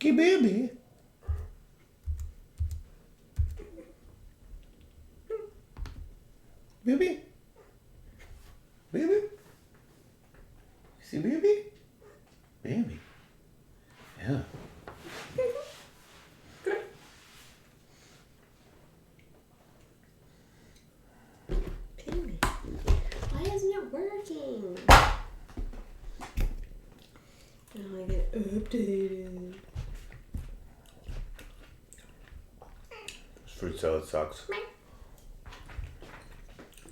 Okay, baby. Baby? Baby? See, baby? Baby. Yeah. Baby. Why isn't it working? Now I get updated. This fruit salad sucks.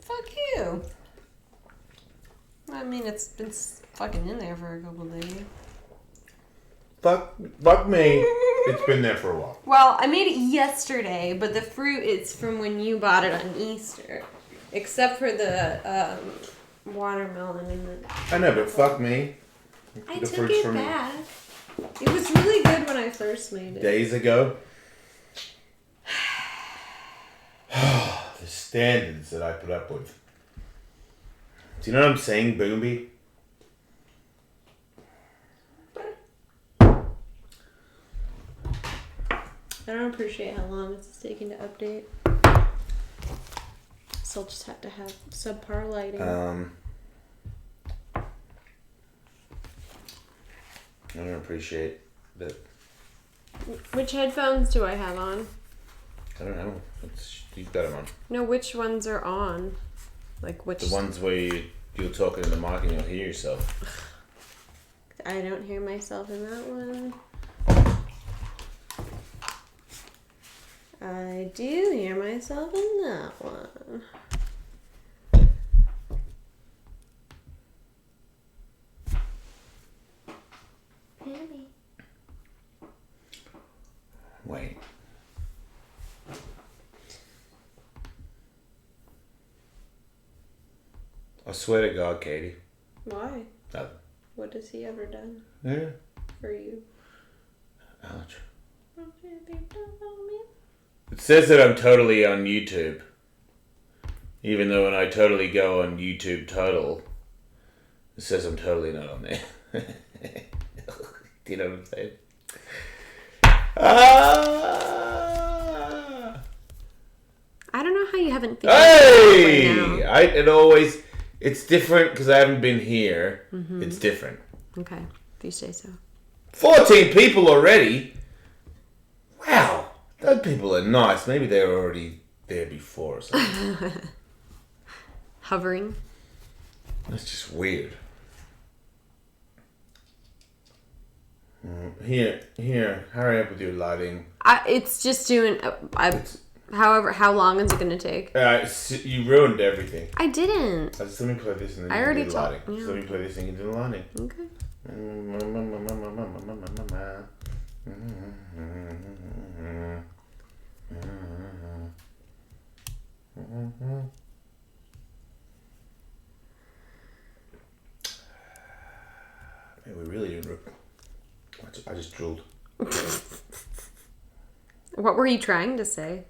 Fuck you. I mean, it's been fucking in there for a couple days. Fuck me. It's been there for a while. Well, I made it yesterday, but the fruit is from when you bought it on Easter. Except for the watermelon and the... I know, but fuck me. I took it back. It was really good when I first made it. Days ago. The standards that I put up with. Do you know what I'm saying, Boomby? I don't appreciate how long it's taking to update. So I'll just have to have subpar lighting. I don't appreciate that. Which headphones do I have on? I don't know. You've got them on. No, which ones are on? Like which? The ones where you're talking in the mic and you'll hear yourself. I don't hear myself in that one. I do hear myself in that one. Baby. Wait. I swear to God, Katie. Why? Nothing. What has he ever done Yeah. for you? Ouch. It says that I'm totally on YouTube. Even though when I totally go on YouTube total, it says I'm totally not on there. Do you know what I'm saying? Ah! I don't know how you haven't figured it out right now. It's different because I haven't been here. Mm-hmm. It's different. Okay, if you say so. 14 people already? Wow, those people are nice. Maybe they were already there before or something. Hovering. That's just weird. Here, hurry up with your lighting. It's just doing... However, how long is it going to take? You ruined everything. I didn't. Let me play this and then I you already do the lighting. yeah. Just let me play this and you do the lighting. Okay. Man, we really didn't. I just drooled. What were you trying to say?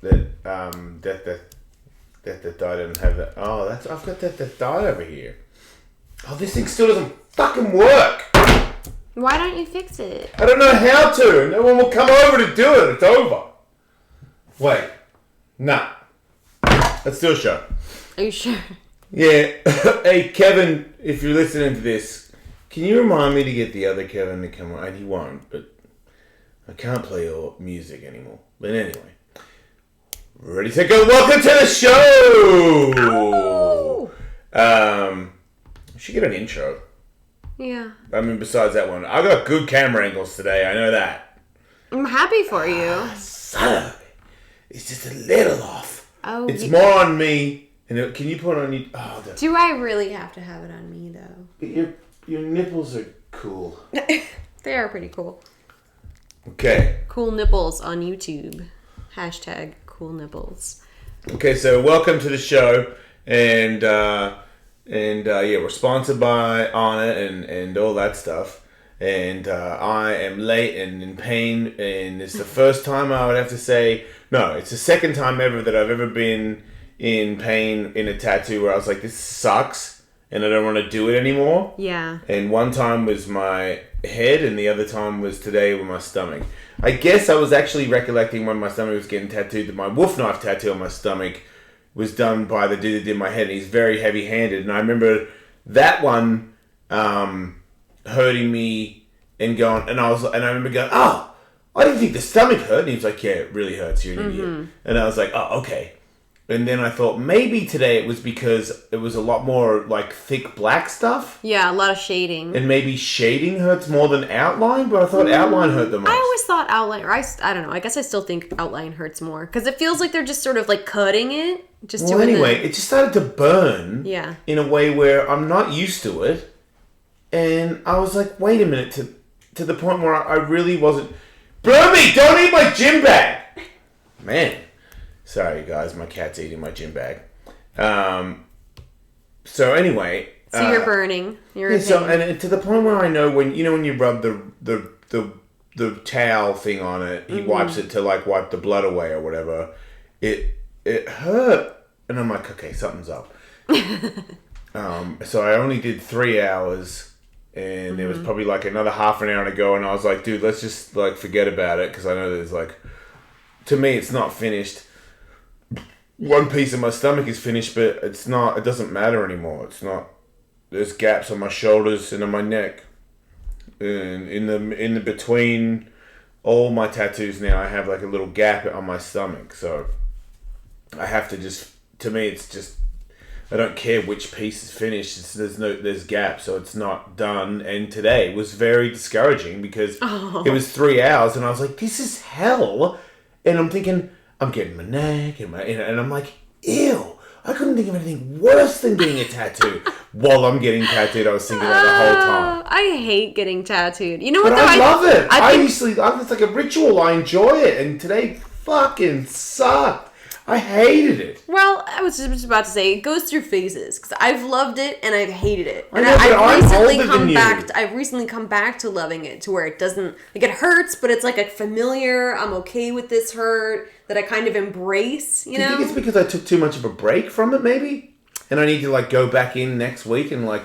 That that die didn't have that. Oh, I've got that die over here. Oh, this thing still doesn't fucking work. Why don't you fix it? I don't know how to. No one will come over to do it. It's over. Wait. Nah. Let's do a show. Are you sure? Yeah. Hey, Kevin, if you're listening to this, can you remind me to get the other Kevin to come on? He won't, but I can't play all music anymore. But anyway. Ready, set, go. Welcome to the show! Oh. We should get an intro. Yeah. I mean, besides that one. I got good camera angles today. I know that. I'm happy for you. Son of it. It's just a little off. Oh. It's more on me. And can you put it on you? Oh, do I really have to have it on me, though? Your nipples are cool. They are pretty cool. Okay. Cool nipples on YouTube. Hashtag cool nipples. Okay, so welcome to the show. And yeah, we're sponsored by Anna and all that stuff. And I am late and in pain. And it's the first time I would have to say... No, it's the second time ever that I've ever been in pain in a tattoo where I was like, this sucks. And I don't want to do it anymore. Yeah. And one time was my head, and the other time was today with my stomach. I guess I was actually recollecting when my stomach was getting tattooed that my wolf knife tattoo on my stomach was done by the dude that did my head, and he's very heavy-handed. And I remember that one hurting me and going, and I remember going, oh, I didn't think the stomach hurt. And he was like, yeah, it really hurts. You're an idiot. And I was like, oh, okay. And then I thought maybe today it was because it was a lot more like thick black stuff. Yeah, a lot of shading. And maybe shading hurts more than outline, but I thought outline hurt the most. I always thought outline, or I don't know, I guess I still think outline hurts more. Because it feels like they're just sort of like cutting it. It just started to burn. Yeah. In a way where I'm not used to it. And I was like, wait a minute, to the point where I really wasn't... Burmy, don't eat my gym bag! Man. Sorry, guys. My cat's eating my gym bag. So anyway... So you're burning. You're in pain. So, and to the point where I know when you rub the towel thing on it, he wipes it to like wipe the blood away or whatever, it hurt. And I'm like, okay, something's up. So I only did 3 hours, and there was probably like another half an hour to go, and I was like, dude, let's just like forget about it, because I know there's like, to me, it's not finished. One piece of my stomach is finished, but it's not. It doesn't matter anymore. It's not. There's gaps on my shoulders and on my neck, and in the between all my tattoos now, I have like a little gap on my stomach. So I have to just. To me, it's just. I don't care which piece is finished. There's gaps, so it's not done. And today was very discouraging because it was 3 hours, and I was like, "This is hell." And I'm thinking, I'm getting my neck and I'm like, ew. I couldn't think of anything worse than getting a tattoo. While I'm getting tattooed, I was thinking that the whole time. I hate getting tattooed. You know what? But I love it. It's like a ritual. I enjoy it. And today fucking sucked. I hated it. Well, I was just about to say, it goes through phases. Because I've loved it and I've hated it. And I've recently come back to loving it, to where it doesn't, like, it hurts, but it's like a familiar, I'm okay with this hurt, that I kind of embrace, you know? Do you think it's because I took too much of a break from it, maybe? And I need to, like, go back in next week and, like,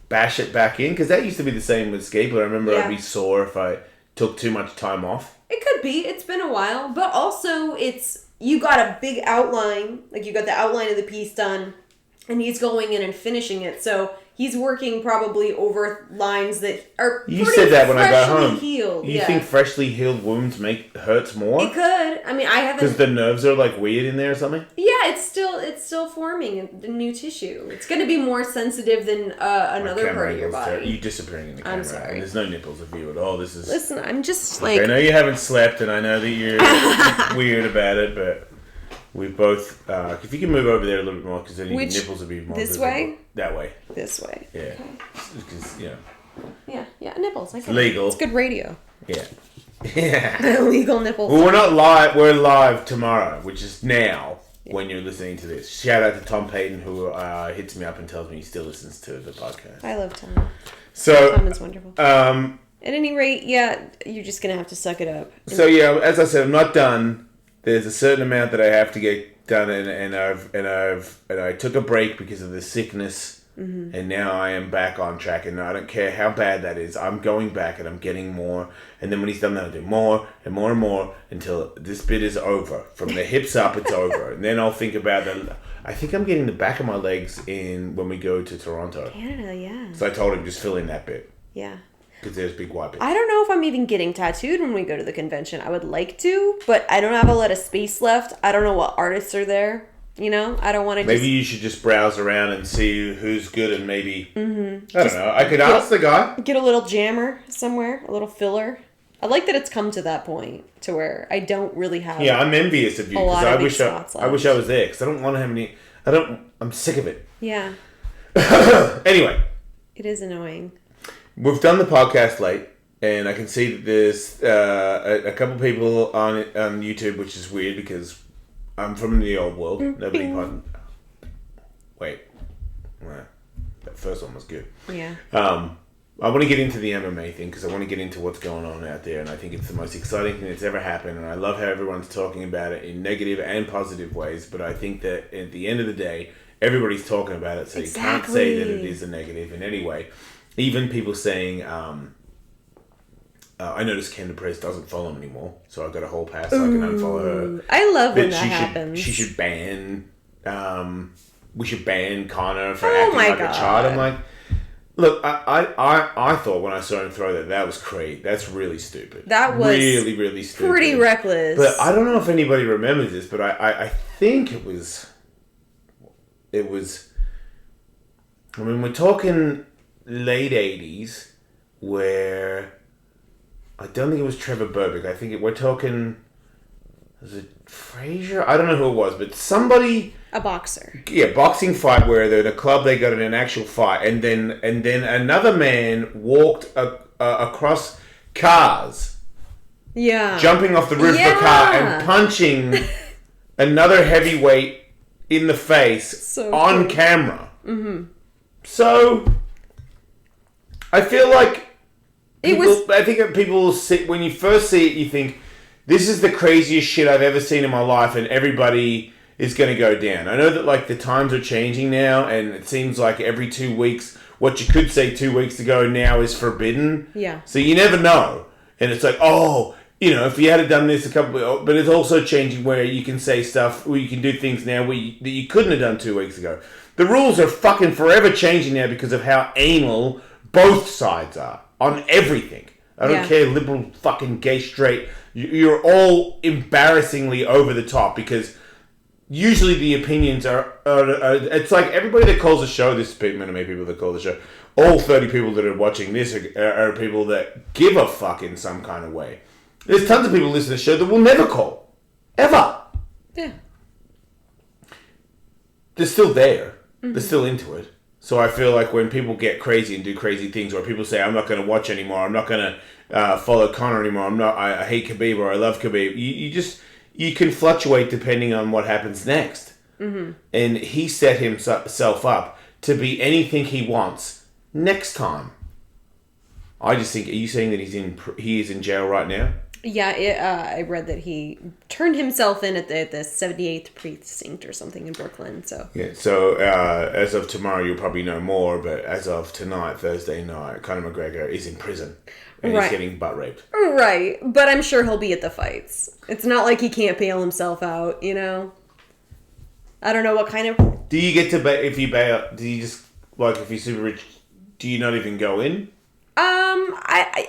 bash it back in? Because that used to be the same with skateboard. I remember I'd be sore if I took too much time off. It could be. It's been a while. But also, you got a big outline. Like, you got the outline of the piece done. And he's going in and finishing it. So he's working probably over lines that are You said that when I got home. Healed. You think freshly healed wounds hurts more? It could. I mean, I haven't... Because the nerves are like weird in there or something? Yeah, it's still forming the new tissue. It's going to be more sensitive than another part of your body. You disappearing in the camera. I'm sorry. And there's no nipples of you at all. This is... Listen, I'm just like... I know you haven't slept, and I know that you're weird about it, but... We both, if you can move over there a little bit more, because then your nipples will be more this visible. way? That way. This way. Yeah. Okay. Because, Yeah, nipples. I get legal. It's good radio. Yeah. Yeah. Legal nipples. Well, we're not live. We're live tomorrow, which is now when you're listening to this. Shout out to Tom Payton, who hits me up and tells me he still listens to the podcast. I love Tom. So, Tom is wonderful. At any rate, you're just going to have to suck it up. So, as I said, I'm not done. There's a certain amount that I have to get done, and I took a break because of the sickness, and now I am back on track, and I don't care how bad that is. I'm going back, and I'm getting more, and then when he's done that, I'll do more and more and more until this bit is over. From the hips up, it's over, and then I'll think about that. I think I'm getting the back of my legs in when we go to Toronto. Canada, yeah. So I told him just fill in that bit. Yeah. Because there's big white bits. I don't know if I'm even getting tattooed when we go to the convention. I would like to, but I don't have a lot of space left. I don't know what artists are there. You know, I don't want to. Maybe you should just browse around and see who's good, and maybe I don't know. I could ask the guy. Get a little jammer somewhere, a little filler. I like that it's come to that point to where I don't really have. Yeah, I'm envious of you because I wish I was there because I don't want to have any. I'm sick of it. Yeah. Anyway, it is annoying. We've done the podcast late, and I can see that there's a couple people on YouTube, which is weird because I'm from the old world. Nobody can... Wait. Well, that first one was good. Yeah. I want to get into the MMA thing because I want to get into what's going on out there, and I think it's the most exciting thing that's ever happened, and I love how everyone's talking about it in negative and positive ways, but I think that at the end of the day, everybody's talking about it, so you can't say that it is a negative in any way. Even people saying I noticed Kendra Perez doesn't follow him anymore, so I've got a whole pass so I can unfollow her. I love when that happens. She should ban. We should ban Conor for acting like a child. I'm like, look, I thought when I saw him throw that was crazy. That's really stupid. That was really, really stupid. Pretty reckless. But I don't know if anybody remembers this, but I think it was. I mean, we're talking late 80s, where I don't think it was Trevor Burbick. I think we're talking. Was it Frazier? I don't know who it was, but somebody. A boxer. Yeah, boxing fight where they're in a club, they got in an actual fight, and then another man walked across cars. Yeah. Jumping off the roof of a car and punching another heavyweight in the face on camera. Mm-hmm. So, I feel like I think that people when you first see it, you think, this is the craziest shit I've ever seen in my life, and everybody is going to go down. I know that like the times are changing now, and it seems like every 2 weeks, what you could say 2 weeks ago now is forbidden. Yeah. So you never know, and it's like, if you had done this but it's also changing where you can say stuff, where you can do things now that you couldn't have done 2 weeks ago. The rules are fucking forever changing now because of how anal both sides are on everything. I don't care, liberal, fucking gay, straight. You're all embarrassingly over the top because usually the opinions are it's like everybody that calls the show, this is many people that call the show, all 30 people that are watching this are people that give a fuck in some kind of way. There's tons of people listening to the show that will never call. Ever. Yeah. They're still there. Mm-hmm. They're still into it. So I feel like when people get crazy and do crazy things, or people say, I'm not going to watch anymore, I'm not going to follow Conor anymore, I hate Khabib or I love Khabib, you can fluctuate depending on what happens next. Mm-hmm. And he set himself up to be anything he wants next time. I just think, are you saying that he is in jail right now? Yeah, I read that he turned himself in at the 78th precinct or something in Brooklyn. So yeah, so as of tomorrow, you'll probably know more. But as of tonight, Thursday night, Conor McGregor is in prison and he's getting butt raped. Right, but I'm sure he'll be at the fights. It's not like he can't bail himself out, you know. I don't know what kind of. Do you get to bail if you bail? Do you just if you're super rich? Do you not even go in?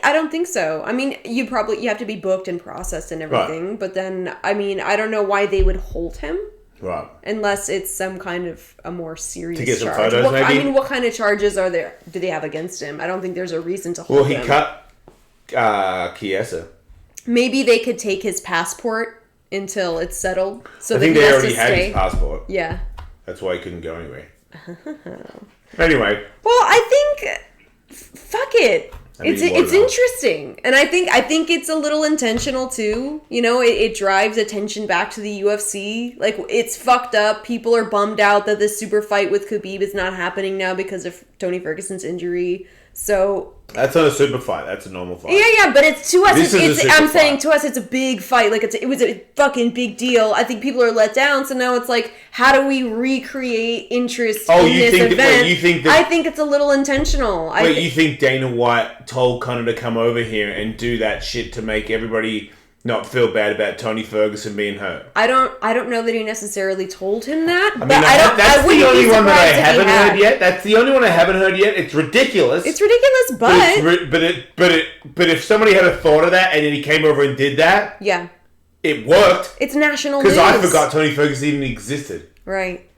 I don't think so. I mean, you have to be booked and processed and everything, right. But then, I mean, I don't know why they would hold him. Right. Unless it's some kind of a more serious to get some charge. photos, maybe? I mean, what kind of charges are there? Do they have against him? I don't think there's a reason to hold him. Well, he cut Chiesa. Maybe they could take his passport until it's settled. So I think they already had his passport. Yeah. That's why he couldn't go anyway. Anyway. Well, I think... Fuck it. It's interesting, and I think it's a little intentional too. You know, it drives attention back to the UFC. Like, it's fucked up. People are bummed out that this super fight with Khabib is not happening now because of Tony Ferguson's injury. So that's not a super fight. That's a normal fight. Yeah, but it's to us. I'm saying to us, it's a big fight. Like it was a fucking big deal. I think people are let down. So now it's like, how do we recreate interest in this event? I think it's a little intentional. You think Dana White told Conor to come over here and do that shit to make everybody not feel bad about Tony Ferguson being hurt? I don't know that he necessarily told him that. I mean, that's the only one that I haven't heard yet. That's the only one I haven't heard yet. It's ridiculous. It's ridiculous, but if somebody had a thought of that and then he came over and did that, yeah, it worked. It's national news. Because I forgot Tony Ferguson even existed. Right.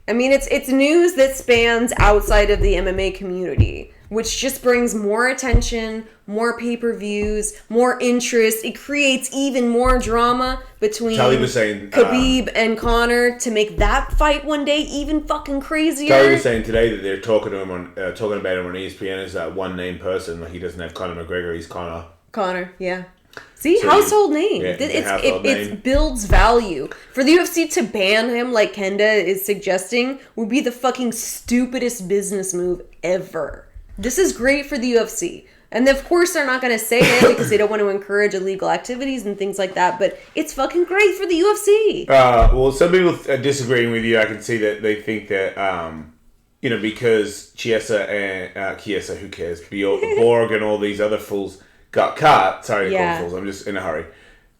I mean, it's news that spans outside of the MMA community, which just brings more attention, more pay-per-views, more interest. It creates even more drama between Khabib and Conor to make that fight one day even fucking crazier. Charlie was saying today that they're talking about him on ESPN as that one-name person. Like, he doesn't have Conor McGregor, he's Conor. Conor, yeah. See, so household name. Yeah, it builds value. For the UFC to ban him, like Kenda is suggesting, would be the fucking stupidest business move ever. This is great for the UFC. And of course they're not going to say it because they don't want to encourage illegal activities and things like that, but it's fucking great for the UFC. Well, some people are disagreeing with you. I can see that they think that, because Chiesa, who cares, Borg and all these other fools got cut. Sorry to call fools. I'm just in a hurry.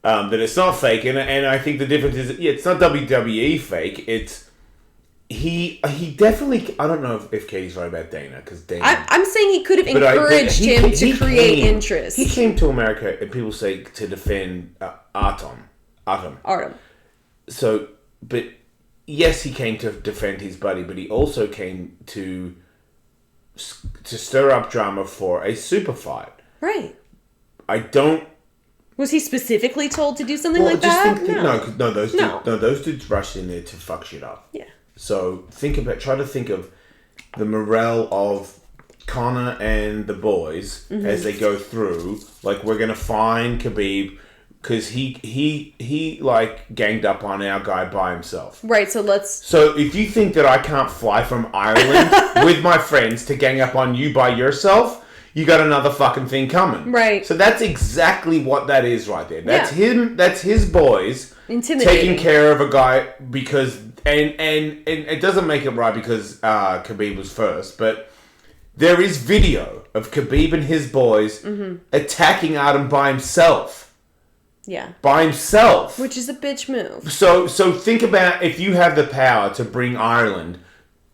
That it's not fake, and I think the difference is, it's not WWE fake. It's he definitely. I don't know if Katie's right about Dana, because Dana. I'm saying he could have encouraged him to create interest. He came to America, and people say, to defend Artem. So, but yes, he came to defend his buddy, but he also came to stir up drama for a super fight. Right. I don't. Was he specifically told to do something like that? Those dudes rushed in there to fuck shit up. Yeah. So try to think of the morale of Conor and the boys as they go through. Like, we're gonna find Khabib because he like ganged up on our guy by himself. Right. So if you think that I can't fly from Ireland with my friends to gang up on you by yourself, you got another fucking thing coming. Right. So that's exactly what that is right there. That's him. That's his boys taking care of a guy because, and it doesn't make it right because Khabib was first, but there is video of Khabib and his boys attacking Artem by himself. Yeah. By himself. Which is a bitch move. So think about if you have the power to bring Ireland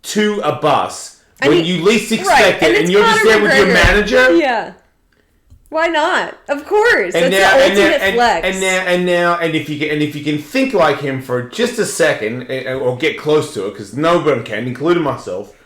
to a bus when you least expect it, and you're just there with your manager. Yeah. Why not? Of course. That's the ultimate flex. And if you can think like him for just a second, or get close to it, because no one can, including myself.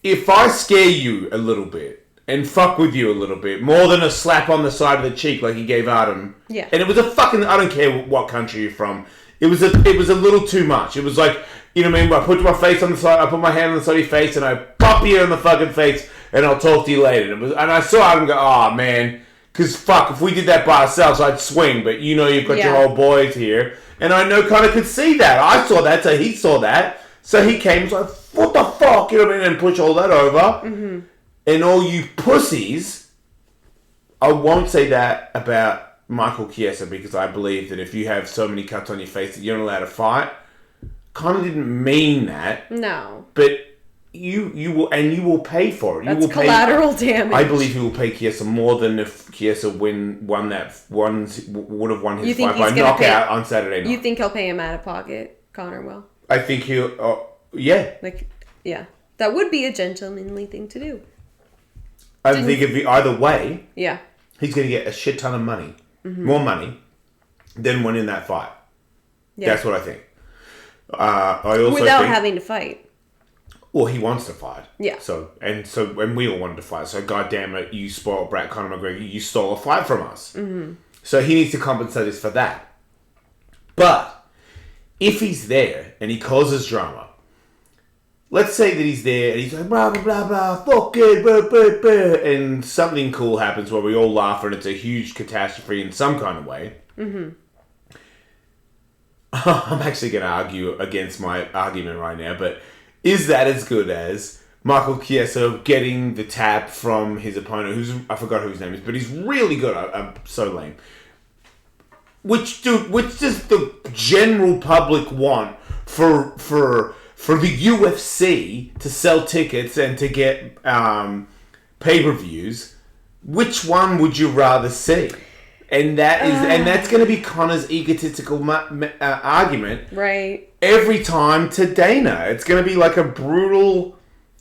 If I scare you a little bit and fuck with you a little bit, more than a slap on the side of the cheek like he gave Artem, yeah, and it was a fucking, I don't care what country you're from, it was a little too much. It was like, you know what I mean? I put my face on the side, I put my hand on the side of your face, and I pop you in the fucking face, and I'll talk to you later. And I saw Adam go, oh man, because fuck, if we did that by ourselves, I'd swing, but you know you've got your old boys here. And I know Conor could see that. I saw that, so he saw that. So he came, was like, what the fuck? You know what I mean? And push all that over. Mm-hmm. And all you pussies, I won't say that about Michael Chiesa, because I believe that if you have so many cuts on your face that you're not allowed to fight, Conor didn't mean that. No. But you will pay for it. That's collateral damage. I believe he will pay Chiesa more than if Chiesa would have won his fight by knockout on Saturday night. You think he'll pay him out of pocket? Conor will. I think he'll. Yeah. That would be a gentlemanly thing to do. I think if either way, yeah, he's going to get a shit ton of money, more money than winning that fight. Yeah. That's what I think. I also without having to fight. Well, he wants to fight. Yeah. And we all wanted to fight. So, goddamn it, you spoiled brat Conor McGregor. You stole a fight from us. Mm-hmm. So he needs to compensate us for that. But if he's there and he causes drama, let's say that he's there and he's like, blah, blah, blah, blah, fuck it, blah, blah, blah, and something cool happens where we all laugh and it's a huge catastrophe in some kind of way. Mm-hmm. I'm actually going to argue against my argument right now, but is that as good as Michael Chiesa getting the tap from his opponent, I forgot who his name is, but he's really good. I'm so lame. Which does the general public want for the UFC to sell tickets and to get pay-per-views? Which one would you rather see? And that's going to be Conor's egotistical argument, right? Every time to Dana, it's going to be like a brutal.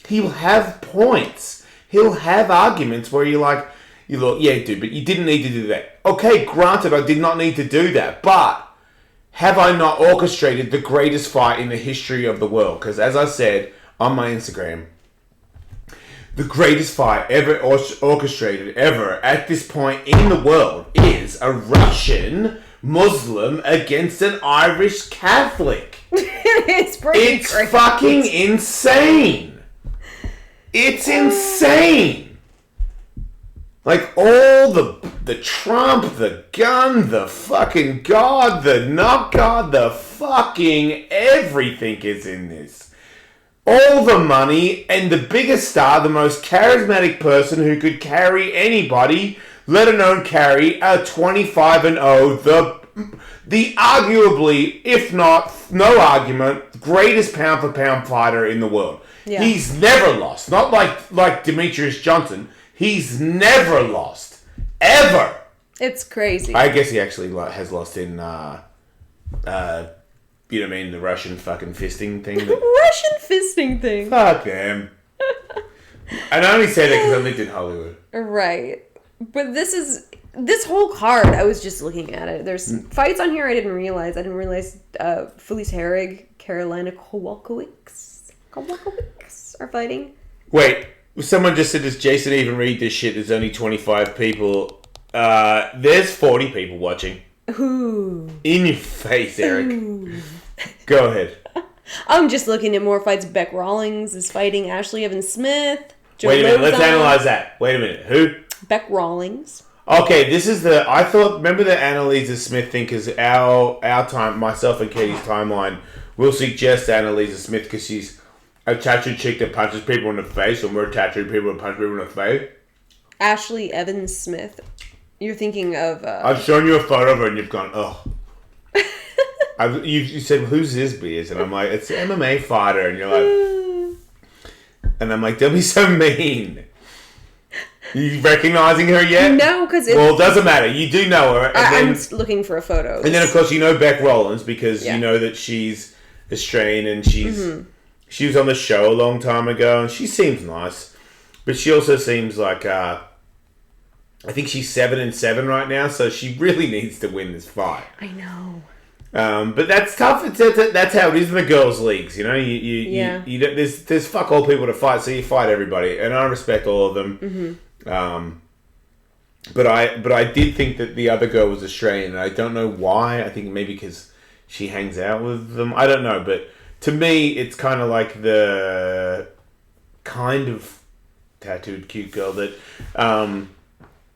He'll have points. He'll have arguments where you're like, you look, yeah, dude, but you didn't need to do that. Okay, granted, I did not need to do that, but have I not orchestrated the greatest fight in the history of the world? Because as I said on my Instagram, the greatest fight ever orchestrated ever at this point in the world is a Russian Muslim against an Irish Catholic. It's pretty crazy. Fucking insane. It's insane. Like all the Trump, the gun, the fucking God, the not God, the fucking everything is in this. All the money and the biggest star, the most charismatic person who could carry anybody, let alone carry a 25-0, the arguably, if not no argument, greatest pound for pound fighter in the world. Yeah. He's never lost. Not like Demetrius Johnson. He's never lost. Ever. It's crazy. I guess he actually has lost in, you know what I mean, the Russian fucking fisting thing. Russian fisting thing. Fuck them. And I only say that because I lived in Hollywood. Right. But this whole card, I was just looking at it. There's fights on here I didn't realize. I didn't realize Felice Herrig, Carolina Kowalkiewicz are fighting. Wait, someone just said, does Jason even read this shit? There's only 25 people. There's 40 people watching. Ooh. In your face, Eric. Ooh. Go ahead. I'm just looking at more fights. Beck Rawlings is fighting Ashley Evans Smith. Wait a minute, let's analyze that. Wait a minute, who? Beck Rawlings. Okay, this is remember the Annalisa Smith thing, because our time, myself and Katie's timeline, will suggest Annalisa Smith because she's a tattooed chick that punches people in the face, and we're tattooed people that punch people in the face. Ashley Evans Smith. You're thinking of... I've shown you a photo of her and you've gone, oh. You said, who's this bitch? And I'm like, it's an MMA fighter. And you're like... And I'm like, don't be so mean. You recognizing her yet? No, because well, it doesn't matter. You do know her. I'm looking for a photo. And then, of course, you know Beck Rollins because you know that she's Australian and she was on the show a long time ago and she seems nice. But she also seems like... I think she's 7-7 right now, so she really needs to win this fight. I know. But that's tough. That's how it is in the girls' leagues. You know, you there's fuck all people to fight, so you fight everybody, and I respect all of them. But I did think that the other girl was Australian, and I don't know why. I think maybe because she hangs out with them. I don't know, but to me, it's kind of like the kind of tattooed cute girl that.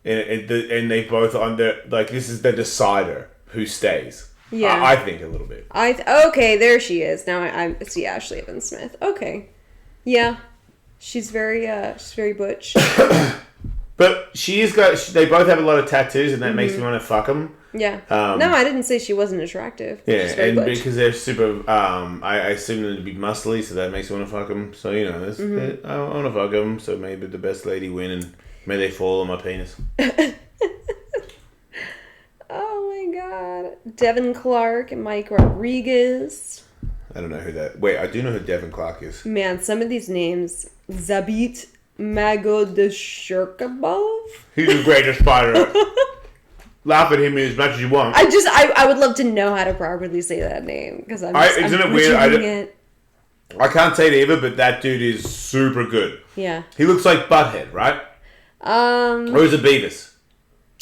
And they both under like this is the decider who stays. Yeah, I think a little bit. Okay, there she is. Now I see Ashley Evans Smith. Okay, yeah, she's very butch. But they both have a lot of tattoos, and that makes me want to fuck them. Yeah. No, I didn't say she wasn't attractive. Yeah, and butch. Because they're super. I assume them to be muscly, so that makes me want to fuck them. So you know, I want to fuck them. So maybe the best lady win and. May they fall on my penis. Oh my god. Devin Clark and Mike Rodriguez. I don't know who that... Wait, I do know who Devin Clark is. Man, some of these names. Zabit Magodeshirkabov. He's the greatest fighter. Laugh at him as much as you want. I would love to know how to properly say that name. Because isn't it weird? I can't say it either, but that dude is super good. Yeah. He looks like Butthead, right? Or is it Beavis?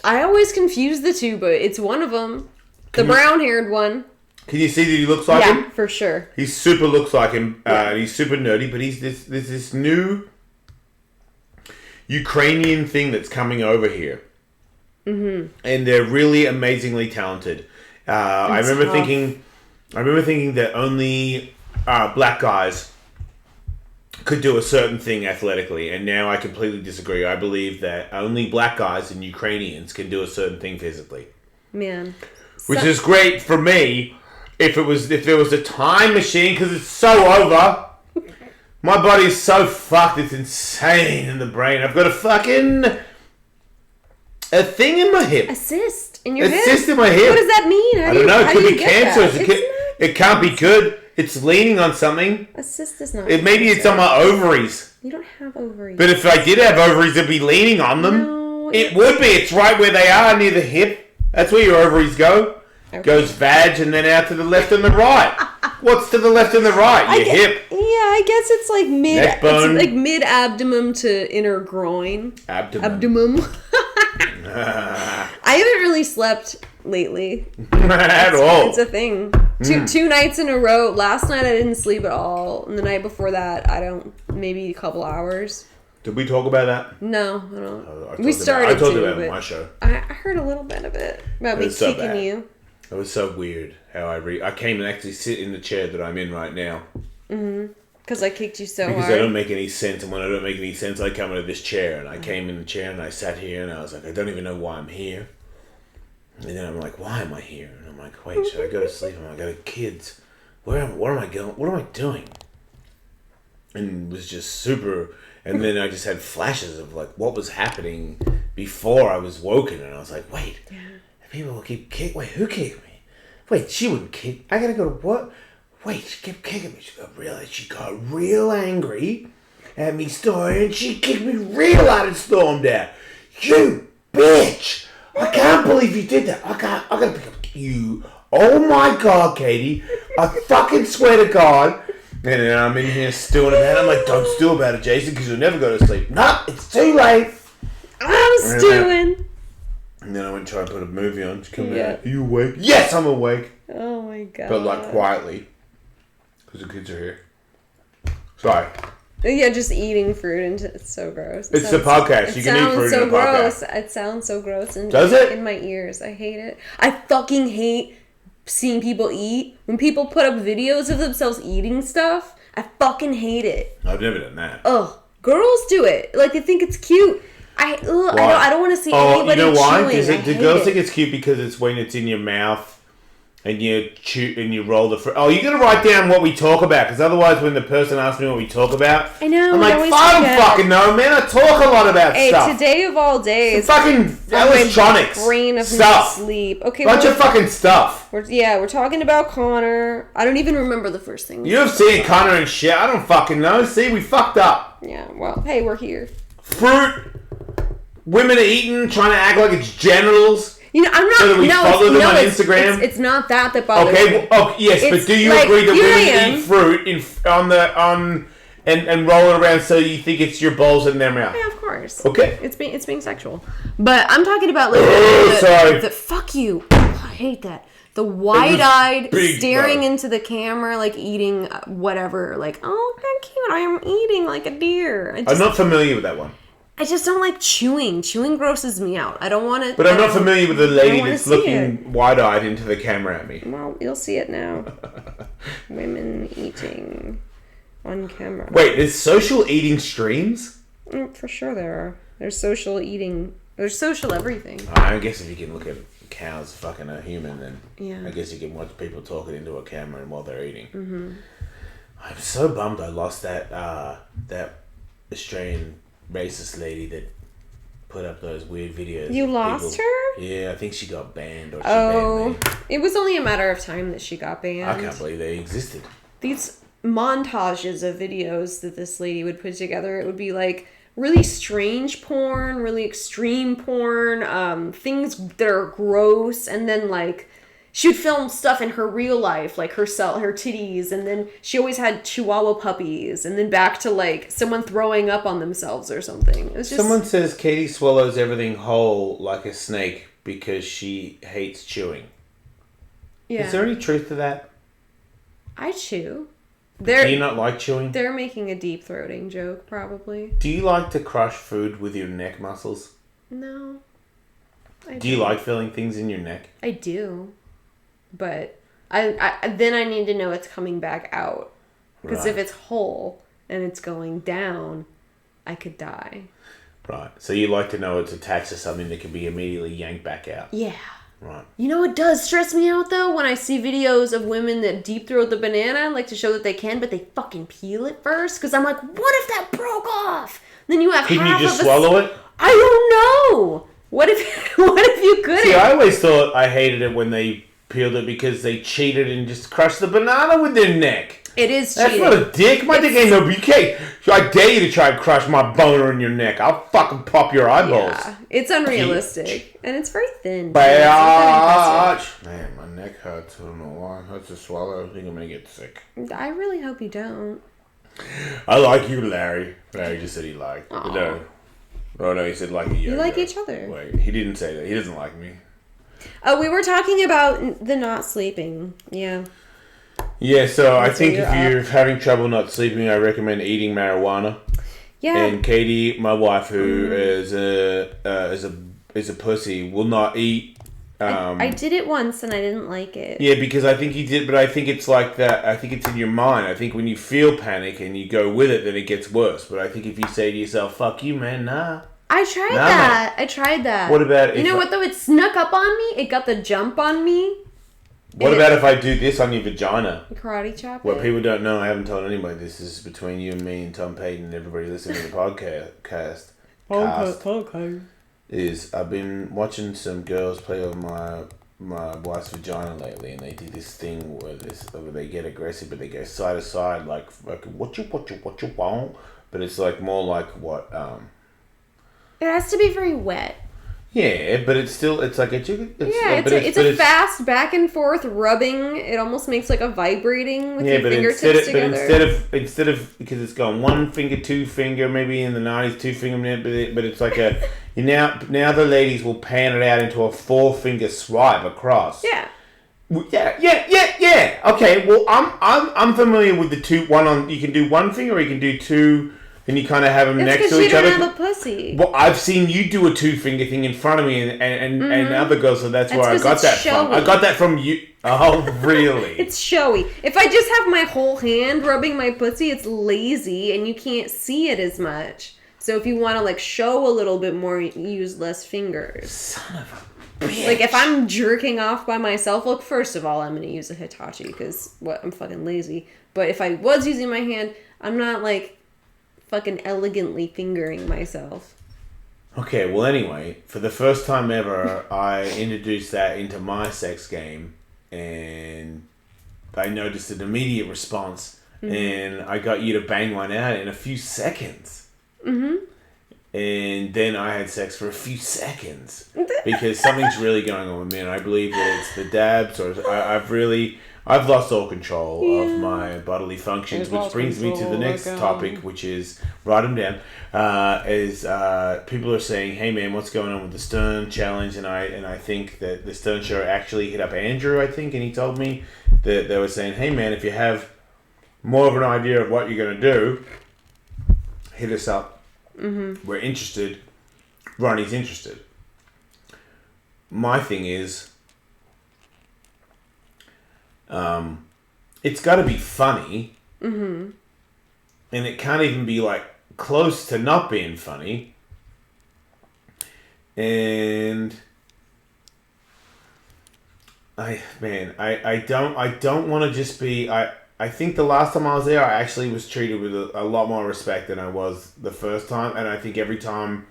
I always confuse the two, but it's one of them. The brown-haired one. Can you see that he looks like him? Yeah, for sure. He super looks like him. He's super nerdy, but there's this new Ukrainian thing that's coming over here. And they're really amazingly talented. I remember thinking that only black guys could do a certain thing athletically, and now I completely disagree. I believe that only black guys and Ukrainians can do a certain thing physically. Man. Which is great for me if there was a time machine, because it's so over. My body is so fucked, it's insane in the brain. I've got a thing in my hip. A cyst in your hip? A cyst in my hip. What does that mean? I don't know. It could be cancerous. It can't be good. It's leaning on something. A cyst is not. Maybe it's on my ovaries. You don't have ovaries. But if I did have ovaries, it'd be leaning on them. No, it would be. It's right where they are, near the hip. That's where your ovaries go. Okay. Goes vag and then out to the left and the right. What's to the left and the right? Your hip. Yeah, I guess it's like mid. Neck bone. It's like mid abdomen to inner groin. Abdomen. I haven't really slept lately. At all. It's a thing. Two nights in a row. Last night I didn't sleep at all. And the night before that, maybe a couple hours. Did we talk about that? No, I don't. I told you about it on my show. I heard a little bit of it. About me kicking you. It was so weird how I came and actually sit in the chair that I'm in right now. Because I kicked you so hard. Because I don't make any sense. And when I don't make any sense, I come into this chair. And I came in the chair and I sat here and I was like, I don't even know why I'm here. And then I'm like, why am I here? And I'm like, wait, should I go to sleep? I got kids. What am I going? What am I doing? And it was just super. And then I just had flashes of like what was happening before I was woken, and I was like, wait, people will keep kicking. Wait, who kicked me? Wait, she wouldn't kick. I gotta go to what? Wait, she kept kicking me. She got real angry at me storming, and she kicked me real hard and stormed out. You bitch! I can't believe you did that. I gotta pick up you. Oh my God, Katie! I fucking swear to God. And then I'm in here stewing about it. I'm like, don't stew about it, Jason, because you'll never go to sleep. No, it's too late. I'm stewing. And then I went and tried to put a movie on. She come out. Are you awake? Yes, I'm awake. Oh my God. But like quietly, because the kids are here. Sorry. Yeah, just eating fruit and it's so gross. It's the podcast. You can eat fruit in a podcast. It sounds so gross. Does it? In my ears. I hate it. I fucking hate seeing people eat. When people put up videos of themselves eating stuff, I fucking hate it. I've never done that. Ugh. Girls do it. Like, they think it's cute. I don't want to see anybody chewing. You know why? Do girls think it's cute because it's when it's in your mouth and you chew and you roll the fruit? Oh, you got to write down what we talk about, because otherwise when the person asks me what we talk about, I know, I'm like, I don't fucking know, man. I talk a lot about stuff. Hey, today of all days. Fucking Ellistronics. Brain of stuff. Sleep. Okay, bunch of fucking stuff. We're talking about Conor. I don't even remember the first thing. UFC, Conor and shit. I don't fucking know. See, we fucked up. Yeah, well, hey, we're here. Fruit. Women are eating, trying to act like it's genitals. You know, I'm not. So that we follow them on Instagram. It's not that bothers me. Okay. Well, yes, but do you agree that women eat fruit and roll it around so you think it's your balls in their mouth? Yeah, of course. Okay. It's being sexual, but I'm talking about like sorry. Fuck you. I hate that. The wide-eyed staring into the camera, like eating whatever. Like, oh, how cute! I am eating like a deer. I'm not familiar with that one. I just don't like chewing. Chewing grosses me out. I don't want to... But I'm not familiar with the lady that's looking wide-eyed into the camera at me. Well, you'll see it now. Women eating on camera. Wait, there's social eating streams? For sure there are. There's social eating. There's social everything. I guess if you can look at cows fucking a human, then I guess you can watch people talking into a camera while they're eating. Mm-hmm. I'm so bummed I lost that Australian racist lady that put up those weird videos. You lost her? Yeah, I think she got banned, or she banned me. It was only a matter of time that she got banned. I can't believe they existed. These montages of videos that this lady would put together, it would be like really strange porn, really extreme porn, things that are gross, and then like she would film stuff in her real life, like her titties, and then she always had Chihuahua puppies, and then back to like someone throwing up on themselves or something. It was just... Someone says Katie swallows everything whole like a snake because she hates chewing. Yeah. Is there any truth to that? I chew. Do you not like chewing? They're making a deep throating joke, probably. Do you like to crush food with your neck muscles? No. Do you like feeling things in your neck? I do. But then I need to know it's coming back out. Because if it's whole and it's going down, I could die. Right. So you like to know it's attached to something that can be immediately yanked back out. Yeah. Right. You know what does stress me out, though? When I see videos of women that deep throat the banana, like to show that they can, but they fucking peel it first. Because I'm like, what if that broke off? Then you have Couldn't you just swallow it? I don't know. What if you couldn't? See, I always thought I hated it when they peeled it because they cheated and just crushed the banana with their neck. It is cheating. That's not a dick. My dick ain't no BK. I dare you to try and crush my boner in your neck. I'll fucking pop your eyeballs. Yeah, it's unrealistic. And it's very thin. Man, my neck hurts. I don't know why. It hurts to swallow. I think I'm going to get sick. I really hope you don't. I like you, Larry. Larry just said he liked. No. Oh, no, he said like a yo-yo. You like each other. Wait, he didn't say that. He doesn't like me. We were talking about the not sleeping. Yeah. Yeah, so I think if you're having trouble not sleeping, I recommend eating marijuana. Yeah. And Katie, my wife, who is a pussy, will not eat. I did it once and I didn't like it. Yeah, because I think you did, but I think it's like that. I think it's in your mind. I think when you feel panic and you go with it, then it gets worse. But I think if you say to yourself, "Fuck you, man," nah. I tried that. What about you know what though? It snuck up on me. It got the jump on me. What about if I do this on your vagina? Karate chop. What people don't know, I haven't told anybody. This is between you and me and Tom Payton and everybody listening to the podcast. Is I've been watching some girls play with my wife's vagina lately, and they do this thing where they get aggressive, but they go side to side like what you want, but it's like more like what It has to be very wet. Yeah, but it's like it's a fast back and forth rubbing. It almost makes like a vibrating with your fingertips together. But instead of because it's gone 1 finger, 2 finger, maybe in the 90s 2 finger, but it's like now the ladies will pan it out into a 4 finger swipe across. Yeah. Yeah. Okay, well I'm familiar with the two. You can do 1 finger or you can do 2. And you kind of have them next to each other. Because you don't have a pussy. Well, I've seen you do a 2 finger thing in front of me and other girls, so that's where I got that from. I got that from you. Oh, really? It's showy. If I just have my whole hand rubbing my pussy, it's lazy and you can't see it as much. So if you want to like show a little bit more, use less fingers. Son of a bitch. Like if I'm jerking off by myself, look, first of all, I'm going to use a Hitachi because I'm fucking lazy. But if I was using my hand, I'm not like fucking elegantly fingering myself. Okay, well anyway, for the first time ever, I introduced that into my sex game, and I noticed an immediate response, and I got you to bang one out in a few seconds. Mm-hmm. And then I had sex for a few seconds because something's really going on with me, and I believe that it's the dabs, or I've lost all control of my bodily functions, which brings me to the next topic, which is, write them down, people are saying, hey man, what's going on with the Stern Challenge? And I think that the Stern Show actually hit up Andrew, I think, and he told me that they were saying, hey man, if you have more of an idea of what you're going to do, hit us up. Mm-hmm. We're interested. Ronnie's interested. My thing is, it's got to be funny, and it can't even be like close to not being funny. And I don't want to just be. I think the last time I was there, I actually was treated with a lot more respect than I was the first time, and I think every time,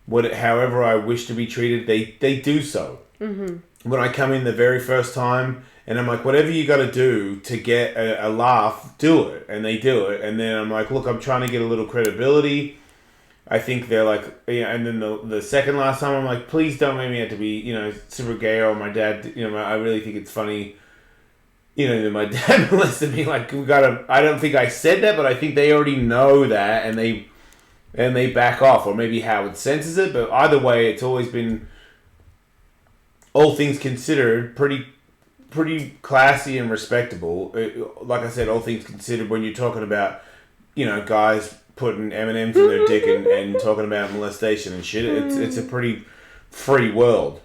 however I wish to be treated, they do so. Mm-hmm. When I come in the very first time. And I'm like, whatever you got to do to get a laugh, do it. And they do it. And then I'm like, look, I'm trying to get a little credibility. I think they're like, and then the second last time, I'm like, please don't make me have to be, super gay, or my dad, I really think it's funny. That my dad molested me. Like, I don't think I said that, but I think they already know that, and they back off. Or maybe Howard senses it. But either way, it's always been, all things considered, pretty classy and respectable. Like I said, all things considered, when you're talking about, guys putting M&Ms in their dick and talking about molestation and shit, it's a pretty free world.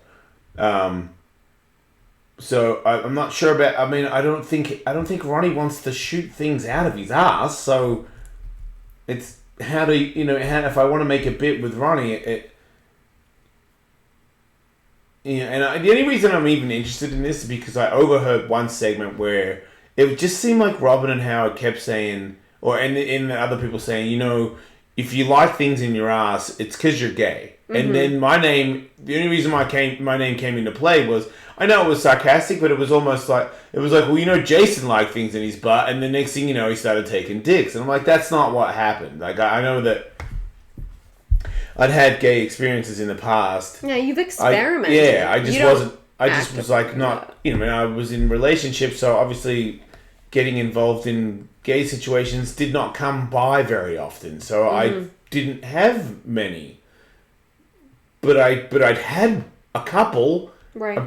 So I'm not sure about. I mean, I don't think Ronnie wants to shoot things out of his ass. So it's how do if I want to make a bit with Ronnie, and the only reason I'm even interested in this is because I overheard one segment where it just seemed like Robin and Howard kept saying, and the other people saying, if you like things in your ass, it's because you're gay. Mm-hmm. And then the only reason my name came into play was, I know it was sarcastic, but it was almost like, well, Jason liked things in his butt, and the next thing you know, he started taking dicks. And I'm like, that's not what happened. Like, I know that I'd had gay experiences in the past. Yeah, you've experimented. I just was like not. I was in relationships, so obviously getting involved in gay situations did not come by very often. So I didn't have many, but I'd had a couple. Right.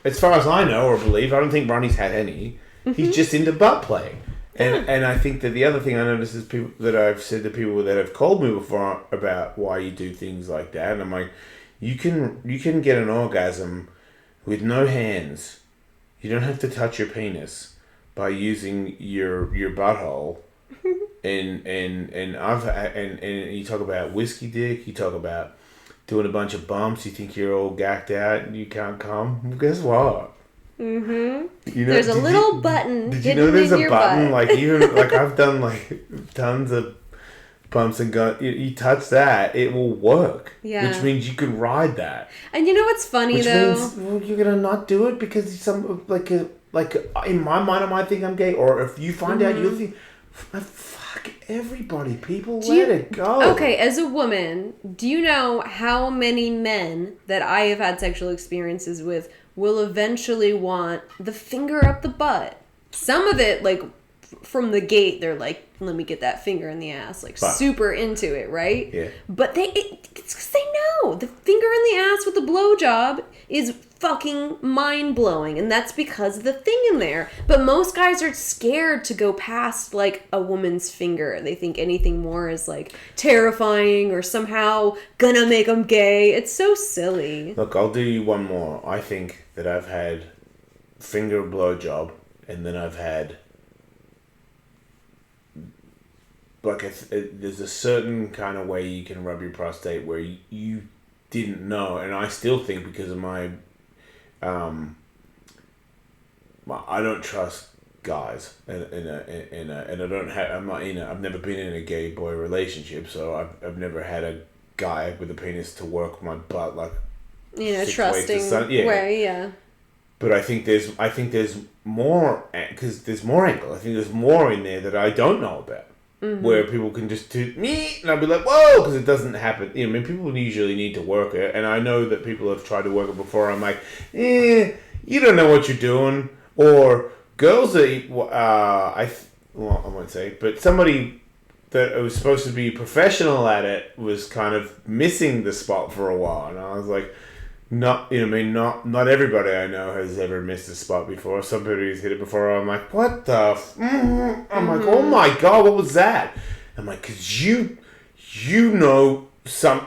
As far as I know or believe, I don't think Ronnie's had any. Mm-hmm. He's just into butt play. And I think that the other thing I noticed is people that I've said to people that have called me before about why you do things like that, and I'm like, you can get an orgasm with no hands. You don't have to touch your penis by using your butthole. and you talk about whiskey dick. You talk about doing a bunch of bumps. You think you're all gacked out and you can't come. Well, guess what? Mm-hmm. There's a little button. Did you know there's a button? Like even like I've done like tons of pumps and guns. You touch that, it will work. Yeah. Which means you can ride that. And you know what's funny though? Which means well, you're gonna not do it because some like in my mind I might think I'm gay, or if you find out you'll think. Fuck everybody, people, let it go. Okay, as a woman, do you know how many men that I have had sexual experiences with will eventually want the finger up the butt? Some of it, like, from the gate, they're like, let me get that finger in the ass, like, super into it, right? Yeah. But it's because they know the finger in the ass with the blowjob is fucking mind-blowing, and that's because of the thing in there. But most guys are scared to go past, like, a woman's finger. They think anything more is, like, terrifying or somehow gonna make them gay. It's so silly. Look, I'll do you one more. I think that I've had finger blowjob, and then I've had like there's a certain kind of way you can rub your prostate where you didn't know, and I still think because of my I don't trust guys, and I don't have I've never been in a gay boy relationship, so I've never had a guy with a penis to work my butt like trusting way, yeah. But I think there's more because there's more angle. I think there's more in there that I don't know about. Mm-hmm. Where people can just do me, and I'll be like, whoa, because it doesn't happen. I mean, people usually need to work it, and I know that people have tried to work it before. I'm like, you don't know what you're doing. Or girls that, I won't say, but somebody that was supposed to be professional at it was kind of missing the spot for a while, and I was like, not everybody I know has ever missed a spot before. Somebody's hit it before. I'm like, what the? I'm like, oh my god, what was that? I'm like, cause you know some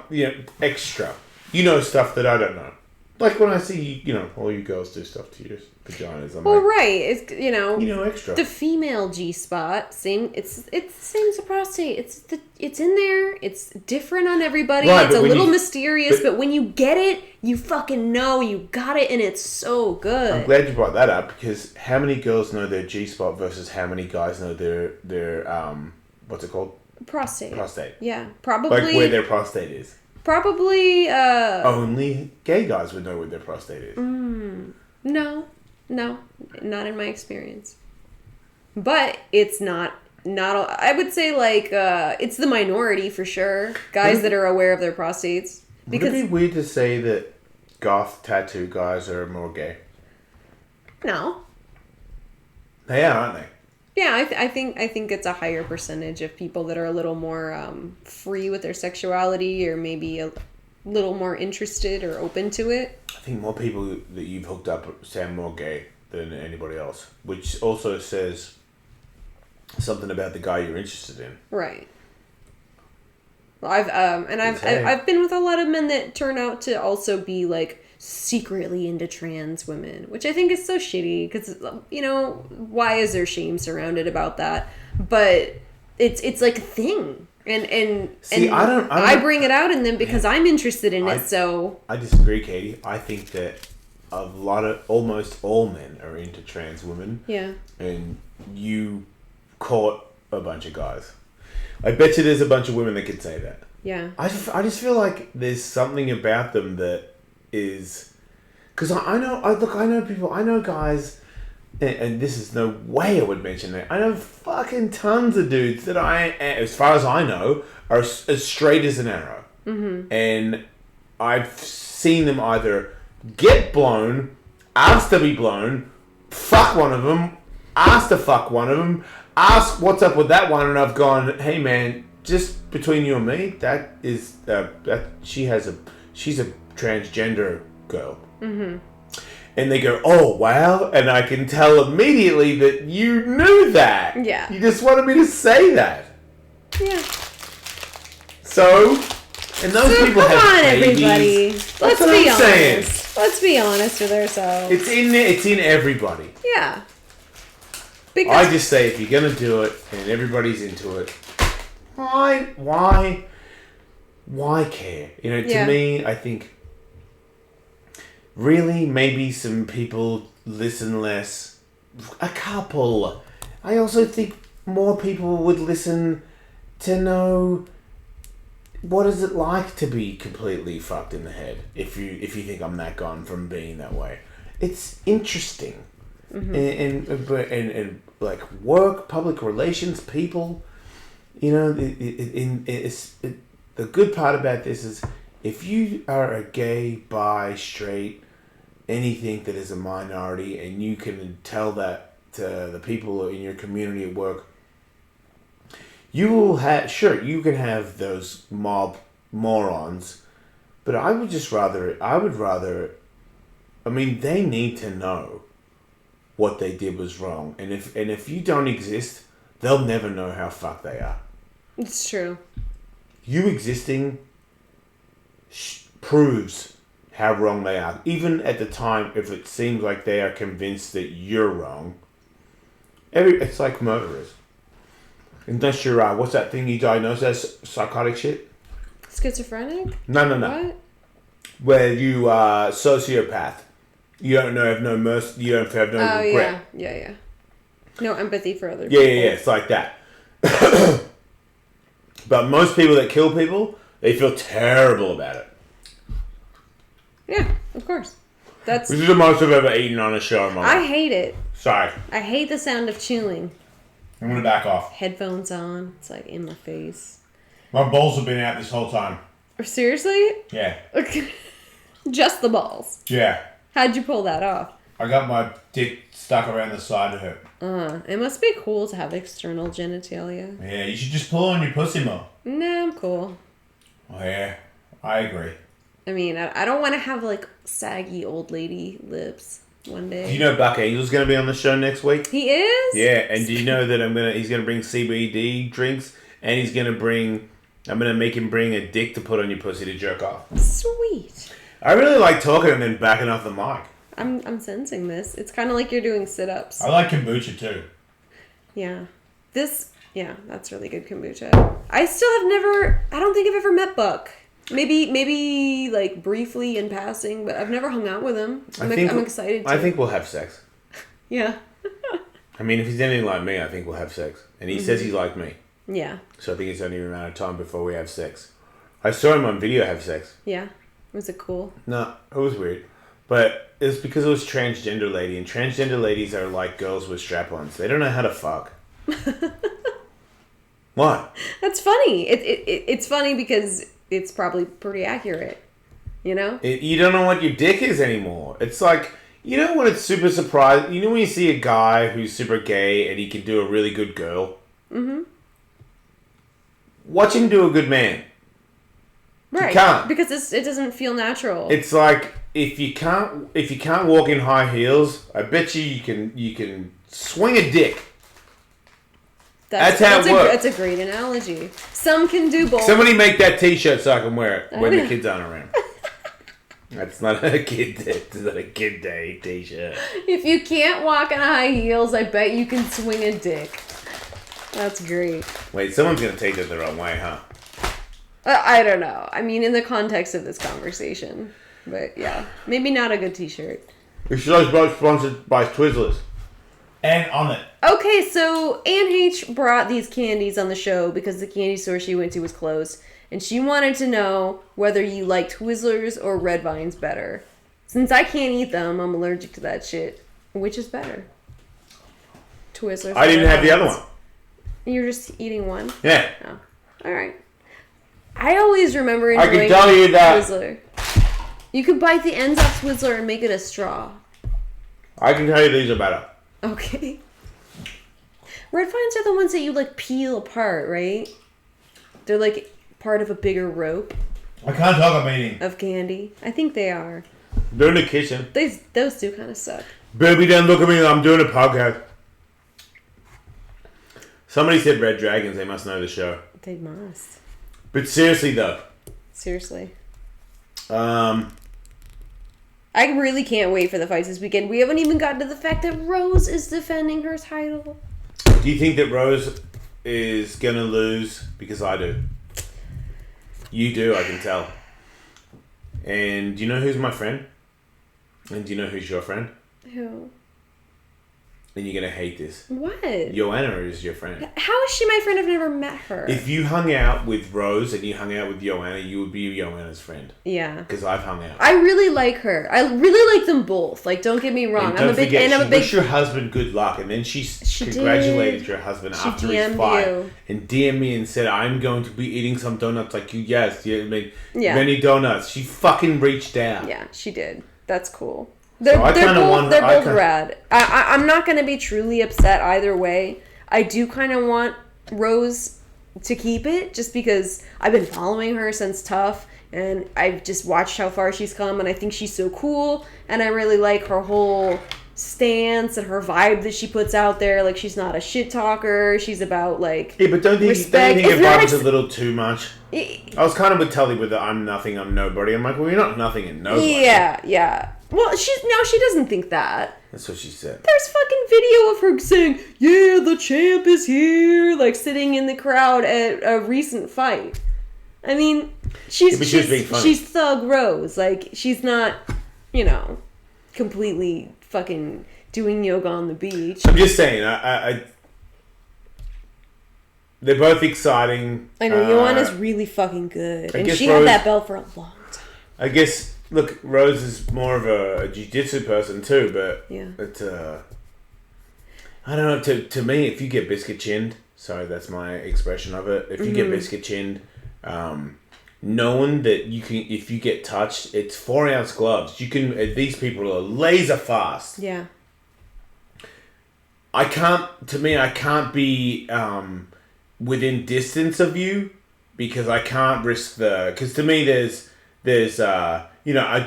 extra. You know stuff that I don't know. Like when I see all you girls do stuff to your vaginas. I'm like, right. It's extra. The female G spot, same. It's the same as the prostate. It's in there. It's different on everybody. Right, it's a little mysterious, but when you get it, you fucking know you got it, and it's so good. I'm glad you brought that up because how many girls know their G spot versus how many guys know their what's it called? Prostate. Yeah, probably. Like where their prostate is. Probably. Only gay guys would know where their prostate is. No, not in my experience. But it's not. I would say it's the minority for sure. Guys that are aware of their prostates. Because, would it be weird to say that goth tattoo guys are more gay? No. They are, aren't they? Yeah, I think it's a higher percentage of people that are a little more free with their sexuality, or maybe a little more interested or open to it. I think more people that you've hooked up sound more gay than anybody else, which also says something about the guy you're interested in. Right. Well, I've been with a lot of men that turn out to also be like secretly into trans women, which I think is so shitty because why is there shame surrounded about that? But it's like a thing, and see, I bring it out in them because I'm interested in it. So I disagree, Katie. I think that almost all men are into trans women. Yeah, and you caught a bunch of guys. I bet you there's a bunch of women that could say that. Yeah, I just feel like there's something about them that is, because I know people, I know guys, and this is no way I would mention it. I know fucking tons of dudes that as far as I know, are as straight as an arrow. Mm-hmm. And I've seen them either get blown, ask to be blown, fuck one of them, ask to fuck one of them, ask what's up with that one, and I've gone, hey man, just between you and me, that is she's a transgender girl. Mm-hmm. And they go, oh wow, and I can tell immediately that you knew that. Yeah. You just wanted me to say that. Yeah. So, and those people have babies. Everybody. Let's be honest. Saying. Let's be honest with ourselves. It's in everybody. Yeah. Because I just say if you're gonna do it and everybody's into it, why care? To me, I think really maybe some people listen less. A couple. I also think more people would listen to know what is it like to be completely fucked in the head. If you think I'm that gone from being that way, it's interesting. And like work, public relations, people. You know, the good part about this is if you are a gay, bi, straight, anything that is a minority, and you can tell that to the people in your community at work, you will have, sure, you can have those mob morons, but I would rather, I mean, they need to know what they did was wrong, and if you don't exist, they'll never know how fucked they are. It's true. You existing proves how wrong they are. Even at the time, if it seems like they are convinced that you're wrong, it's like murderers. Unless you're, what's that thing you diagnose as psychotic shit? Schizophrenic? No. What? Where you are sociopath. You don't have no mercy. You don't have no regret. Yeah. No empathy for other people. Yeah. It's like that. But most people that kill people, they feel terrible about it. Yeah, of course. This is the most I've ever eaten on a show in my life. I hate it. Sorry. I hate the sound of chewing. I'm going to back off. Headphones on. It's like in my face. My balls have been out this whole time. Seriously? Yeah. Just the balls? Yeah. How'd you pull that off? I got my dick stuck around the side of it. It must be cool to have external genitalia. Yeah, you should just pull on your pussy more. No, I'm cool. Oh, yeah. I agree. I mean, I don't want to have, like, saggy old lady lips one day. Do you know Buck Angel's going to be on the show next week? He is? Yeah, and do you know that he's going to bring CBD drinks, and I'm going to make him bring a dick to put on your pussy to jerk off. Sweet. I really like talking and then backing off the mic. I'm sensing this. It's kind of like you're doing sit-ups. I like kombucha too. Yeah. That's really good kombucha. I don't think I've ever met Buck. Maybe like briefly in passing, but I've never hung out with him. I'm excited to. I think we'll have sex. Yeah. I mean, if he's anything like me, I think we'll have sex. And he says he's like me. Yeah. So I think it's only a matter of time before we have sex. I saw him on video have sex. Yeah. Was it cool? No, it was weird. But it's because it was transgender lady, and transgender ladies are like girls with strap-ons. They don't know how to fuck. What? That's funny. It's funny because it's probably pretty accurate. You know? You don't know what your dick is anymore. It's like, you know when it's super surprised? You know when you see a guy who's super gay and he can do a really good girl? Mm-hmm. Watch him do a good man. Right. You can't. Because it doesn't feel natural. It's like if you can't walk in high heels, I bet you can swing a dick. That's how it works. That's a great analogy. Some can do both. Somebody make that T-shirt so I can wear it when the kids aren't around. That's not a kid. It's not a kid day T-shirt. If you can't walk in high heels, I bet you can swing a dick. That's great. Wait, someone's gonna take that the wrong way, huh? I don't know. I mean, in the context of this conversation. But yeah, maybe not a good T-shirt. The show's both sponsored by Twizzlers. And on it. Okay, so Anne H brought these candies on the show because the candy store she went to was closed. And she wanted to know whether you like Twizzlers or Red Vines better. Since I can't eat them, I'm allergic to that shit. Which is better? Twizzlers. I didn't have the other one. You're just eating one? Yeah. Oh. Alright. I always remember enjoying I can tell you that Twizzler. You could bite the ends off Twizzler and make it a straw. I can tell you these are better. Okay. Red Vines are the ones that you like peel apart, right? They're like part of a bigger rope. I can't talk, I'm eating. Of candy. I think they are. They're in the kitchen. Those do kind of suck. Baby, don't look at me. I'm doing a podcast. Somebody said Red Dragons. They must know the show. They must. But seriously, though. Seriously. I really can't wait for the fights this weekend. We haven't even gotten to the fact that Rose is defending her title. Do you think that Rose is going to lose? Because I do. You do, I can tell. And do you know who's my friend? And do you know who's your friend? Who? And you're going to hate this. What? Joanna is your friend. How is she my friend? I've never met her. If you hung out with Rose and you hung out with Joanna, you would be Joanna's friend. Yeah. Because I've hung out. I really like her. I really like them both. Like, don't get me wrong. I'm a big. Wish your husband good luck, and then she congratulated your husband after his fight and DM'd me and said, "I'm going to be eating some donuts like you." Yes, many donuts. She fucking reached out. Yeah, she did. That's cool. They're both rad. I'm not going to be truly upset either way. I do kind of want Rose to keep it just because I've been following her since Tough and I've just watched how far she's come and I think she's so cool and I really like her whole stance and her vibe that she puts out there. Like, she's not a shit talker. She's about, like, but don't you think her vibe is a little too much? I was kind of with Tully with the I'm nothing, I'm nobody. I'm like, well, you're not nothing and nobody. Yeah. Well, she doesn't think that. That's what she said. There's fucking video of her saying, "Yeah, the champ is here," like sitting in the crowd at a recent fight. I mean, she's Thug Rose. Like, she's not, completely fucking doing yoga on the beach. I'm just saying, they're both exciting. I know, Joanna's really fucking good. And she had that belt for a long time. I guess, look, Rose is more of a jiu-jitsu person too, but I don't know, to me, if you get biscuit chinned, sorry, that's my expression of it, if you get biscuit chinned, knowing that if you get touched, it's 4-ounce gloves. These people are laser fast. Yeah. I can't be within distance of you because I can't risk because to me there's a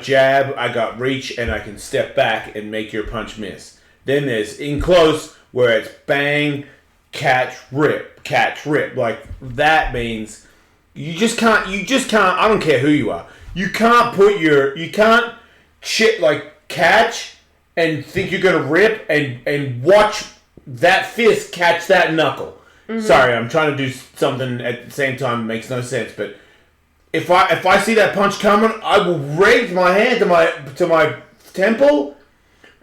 jab, I got reach and I can step back and make your punch miss. Then there's in close where it's bang, catch, rip. Like, that means you just can't, I don't care who you are. You can't catch and think you're going to rip and watch that fist catch that knuckle. Mm-hmm. Sorry, I'm trying to do something at the same time that makes no sense, but if I see that punch coming, I will raise my hand to my temple,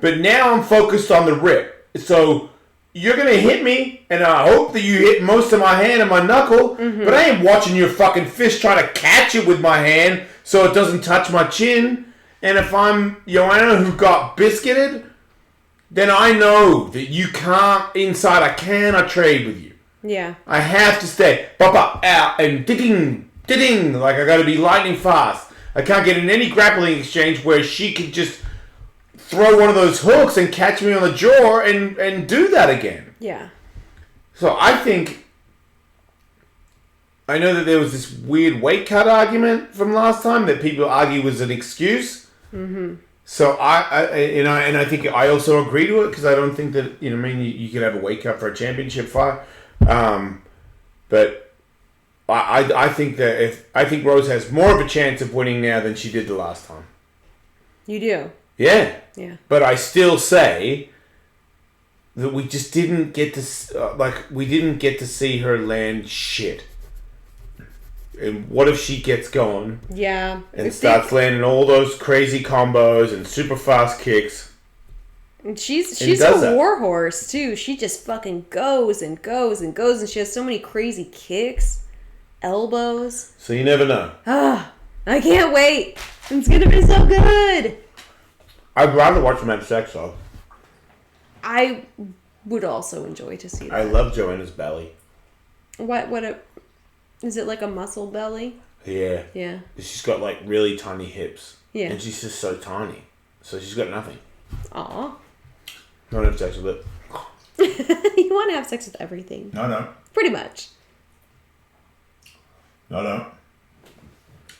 but now I'm focused on the rip. So you're gonna hit me, and I hope that you hit most of my hand and my knuckle, but I ain't watching your fucking fist trying to catch it with my hand so it doesn't touch my chin. And if I'm Joanna who got biscuited, then I know that you can't, inside I cannot trade with you. Yeah. I have to stay out and ding, like I gotta be lightning fast. I can't get in any grappling exchange where she can just throw one of those hooks and catch me on the jaw and do that again. Yeah. So I know that there was this weird weight cut argument from last time that people argue was an excuse. Mm-hmm. So I think I also agree to it because I don't think that you could have a weight cut for a championship fight, but I think that I think Rose has more of a chance of winning now than she did the last time. You do? Yeah. Yeah. But I still say that we just didn't get to see her land shit. And what if she gets going? Yeah. And starts landing all those crazy combos and super fast kicks. And she's a warhorse too. She just fucking goes and goes and goes, and she has so many crazy kicks, elbows. So you never know. I can't wait. It's gonna be so good. I'd rather watch them have sex though. I would also enjoy to see that. I love Joanna's belly. Is it like a muscle belly? Yeah. Yeah. She's got like really tiny hips. Yeah. And she's just so tiny. So she's got nothing. Aw. You want to have sex with it? You want to have sex with everything. No. Pretty much. No.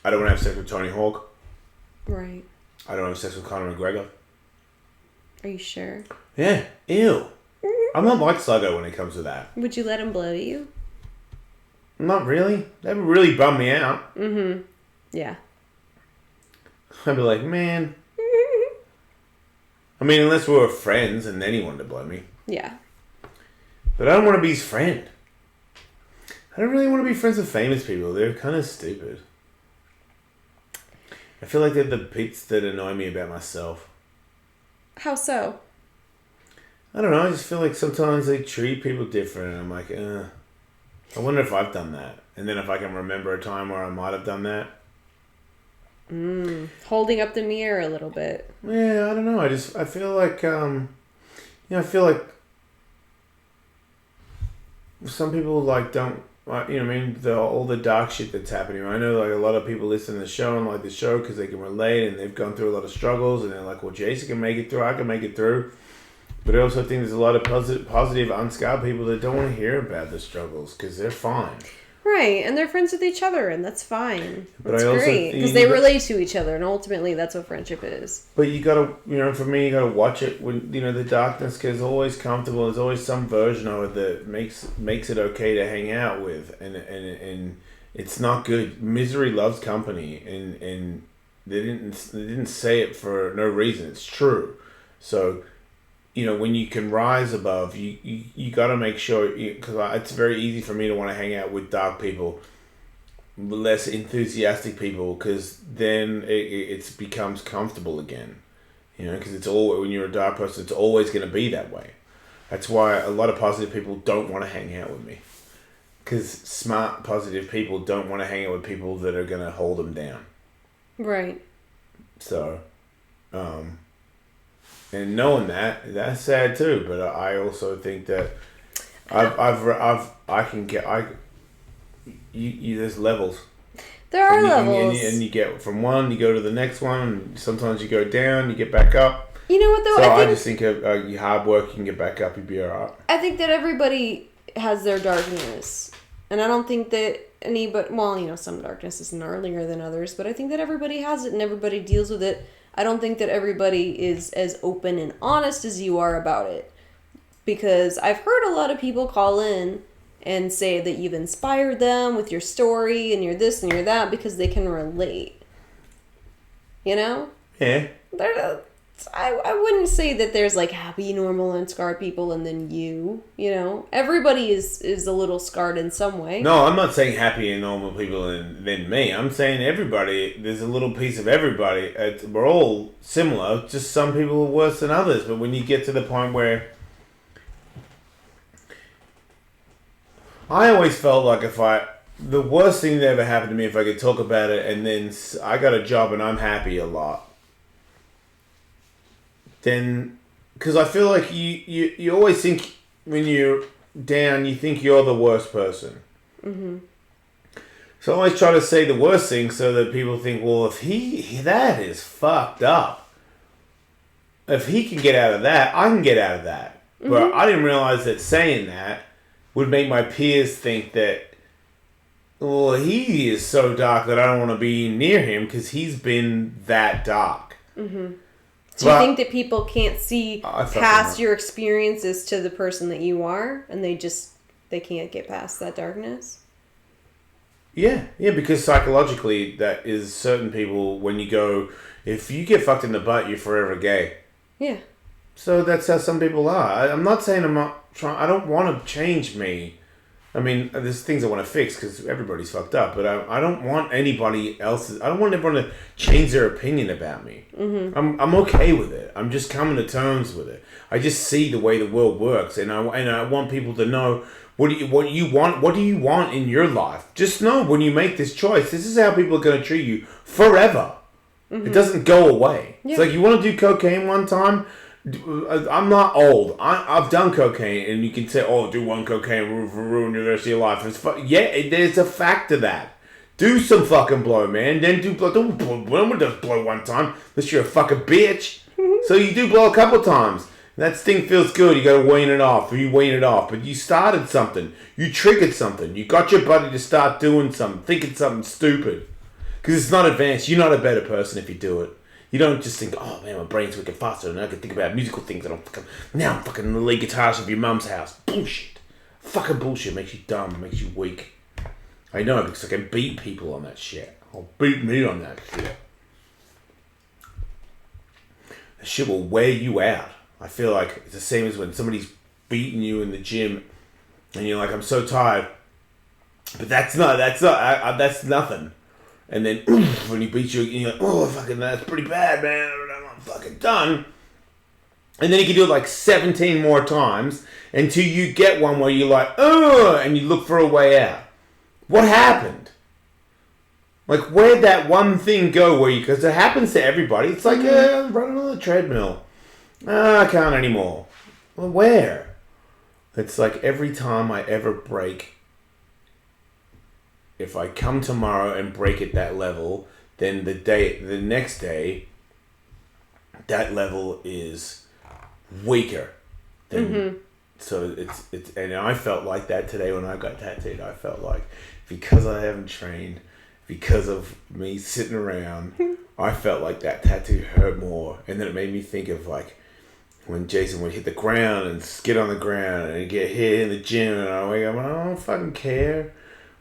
I don't want to have sex with Tony Hawk. Right. I don't want to have sex with Conor McGregor. Are you sure? Yeah. Ew. I'm not like Sluggo when it comes to that. Would you let him blow you? Not really. That would really bum me out. Mm-hmm. Yeah. I'd be like, man. I mean, unless we were friends and then he wanted to blow me. Yeah. But I don't want to be his friend. I don't really want to be friends with famous people. They're kind of stupid. I feel like they're the bits that annoy me about myself. How so? I don't know. I just feel like sometimes they treat people different, and I'm like, I wonder if I've done that, and then if I can remember a time where I might have done that. Holding up the mirror a little bit. Yeah, I don't know. I feel like, I feel like some people like don't. You know what I mean? All the dark shit that's happening. I know like a lot of people listen to the show and like the show because they can relate and they've gone through a lot of struggles and they're like, well, Jason can make it through. I can make it through. But I also think there's a lot of positive, unscarred people that don't want to hear about the struggles because they're fine. Right, and they're friends with each other, and that's fine. But that's great because they relate to each other, and ultimately, that's what friendship is. But you gotta, for me, you gotta watch it when the darkness is always comfortable. There's always some version of it that makes it okay to hang out with, and it's not good. Misery loves company, and they didn't say it for no reason. It's true. So, when you can rise above, you got to make sure, because it's very easy for me to want to hang out with dark people, less enthusiastic people, because then it becomes comfortable again. Because it's all, when you're a dark person, it's always going to be that way. That's why a lot of positive people don't want to hang out with me. Because smart, positive people don't want to hang out with people that are going to hold them down. Right. So, and knowing that's sad too. But I also think that there's levels. There are levels, and you get from one, you go to the next one. And sometimes you go down, you get back up. You know what though? So I just think you hard work, you can get back up, you'll be alright. I think that everybody has their darkness, and I don't think that anybody. Well, some darkness is gnarlier than others, but I think that everybody has it and everybody deals with it. I don't think that everybody is as open and honest as you are about it. Because I've heard a lot of people call in and say that you've inspired them with your story and you're this and you're that because they can relate. Yeah. I wouldn't say that there's like happy, normal, and scarred people and then everybody is a little scarred in some way. No, I'm not saying happy and normal people and then me. I'm saying everybody, there's a little piece of everybody. We're all similar, just some people are worse than others. But when you get to the point where I always felt like the worst thing that ever happened to me, if I could talk about it, and then I got a job and I'm happy a lot. Then, because I feel like you always think when you're down, you think you're the worst person. Mm-hmm. So I always try to say the worst thing so that people think, well, if that is fucked up. If he can get out of that, I can get out of that. Mm-hmm. But I didn't realize that saying that would make my peers think that, well, he is so dark that I don't want to be near him because he's been that dark. Mm-hmm. Do you think that people can't see past your experiences to the person that you are, and they can't get past that darkness? Yeah, because psychologically, that is certain people, if you get fucked in the butt, you're forever gay. Yeah. So that's how some people are. I'm not saying I don't want to change me. I mean, there's things I want to fix because everybody's fucked up, but I don't want anybody else's. I don't want everyone to change their opinion about me. Mm-hmm. I'm okay with it. I'm just coming to terms with it. I just see the way the world works, and I want people to know what do you want. What do you want in your life? Just know when you make this choice, this is how people are going to treat you forever. Mm-hmm. It doesn't go away. Yeah. It's like you want to do cocaine one time. I'm not old. I've done cocaine, and you can say, "Oh, do one cocaine ruin the rest of your life." There's a fact to that. Do some fucking blow, man. Then do blow. Don't just blow one time unless you're a fucking bitch. So you do blow a couple times. That sting feels good. You gotta wane it off, or you wane it off. But you started something. You triggered something. You got your buddy to start doing something, thinking something stupid. Because it's not advanced. You're not a better person if you do it. You don't just think, oh man, my brain's working faster and I can think about musical things. Now I'm fucking the lead guitarist of your mum's house. Bullshit. Fucking bullshit. Makes you dumb. Makes you weak. I know because I can beat people on that shit. I'll beat me on that shit. That shit will wear you out. I feel like it's the same as when somebody's beating you in the gym and you're like, I'm so tired. But that's nothing. And then, when he beats you, you're like, oh, fucking, that's pretty bad, man. I'm fucking done. And then you can do it like 17 more times until you get one where you're like, ugh, and you look for a way out. What happened? Like, where'd that one thing go where you... Because it happens to everybody. It's like, running on the treadmill. I can't anymore. Well, where? It's like every time I ever break... If I come tomorrow and break at that level, then the next day, that level is weaker. So it's and I felt like that today when I got tattooed. I felt like because I haven't trained, because of me sitting around, I felt like that tattoo hurt more. And then it made me think of like when Jason would hit the ground and skid on the ground and get hit in the gym, and I wake up and I don't fucking care.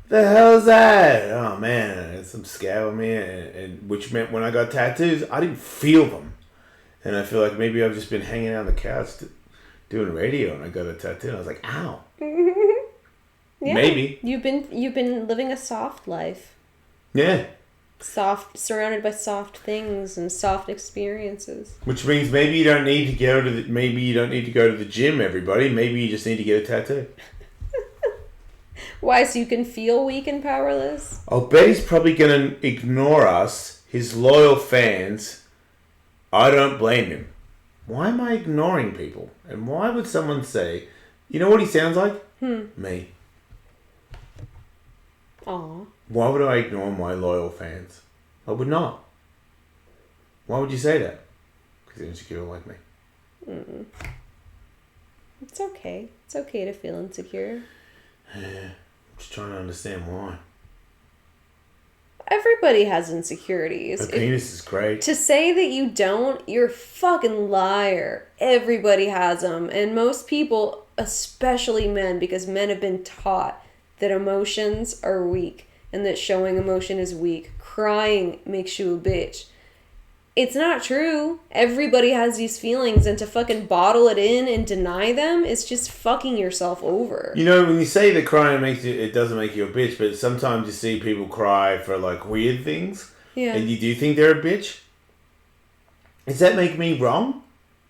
What the hell is that? Oh man, it's some scab on me, and which meant when I got tattoos, I didn't feel them. And I feel like maybe I've just been hanging out on the couch doing radio, and I got a tattoo, and I was like, ow. Yeah. Maybe. You've been living a soft life. Yeah. Soft, surrounded by soft things and soft experiences. Which means maybe you don't need to go to the gym, everybody. Maybe you just need to get a tattoo. Why? So you can feel weak and powerless? I'll bet he's probably going to ignore us, his loyal fans. I don't blame him. Why am I ignoring people? And why would someone say, you know what he sounds like? Me. Aw. Why would I ignore my loyal fans? I would not. Why would you say that? Because they're insecure like me. It's okay. It's okay to feel insecure. Yeah. I'm just trying to understand why. Everybody has insecurities. My penis is great. To say that you don't, you're a fucking liar. Everybody has them. And most people, especially men, because men have been taught that emotions are weak and that showing emotion is weak. Crying makes you a bitch. It's not true. Everybody has these feelings, and to fucking bottle it in and deny them is just fucking yourself over. You know, when you say that crying it doesn't make you a bitch, but sometimes you see people cry for like weird things. Yeah. And you do think they're a bitch? Does that make me wrong?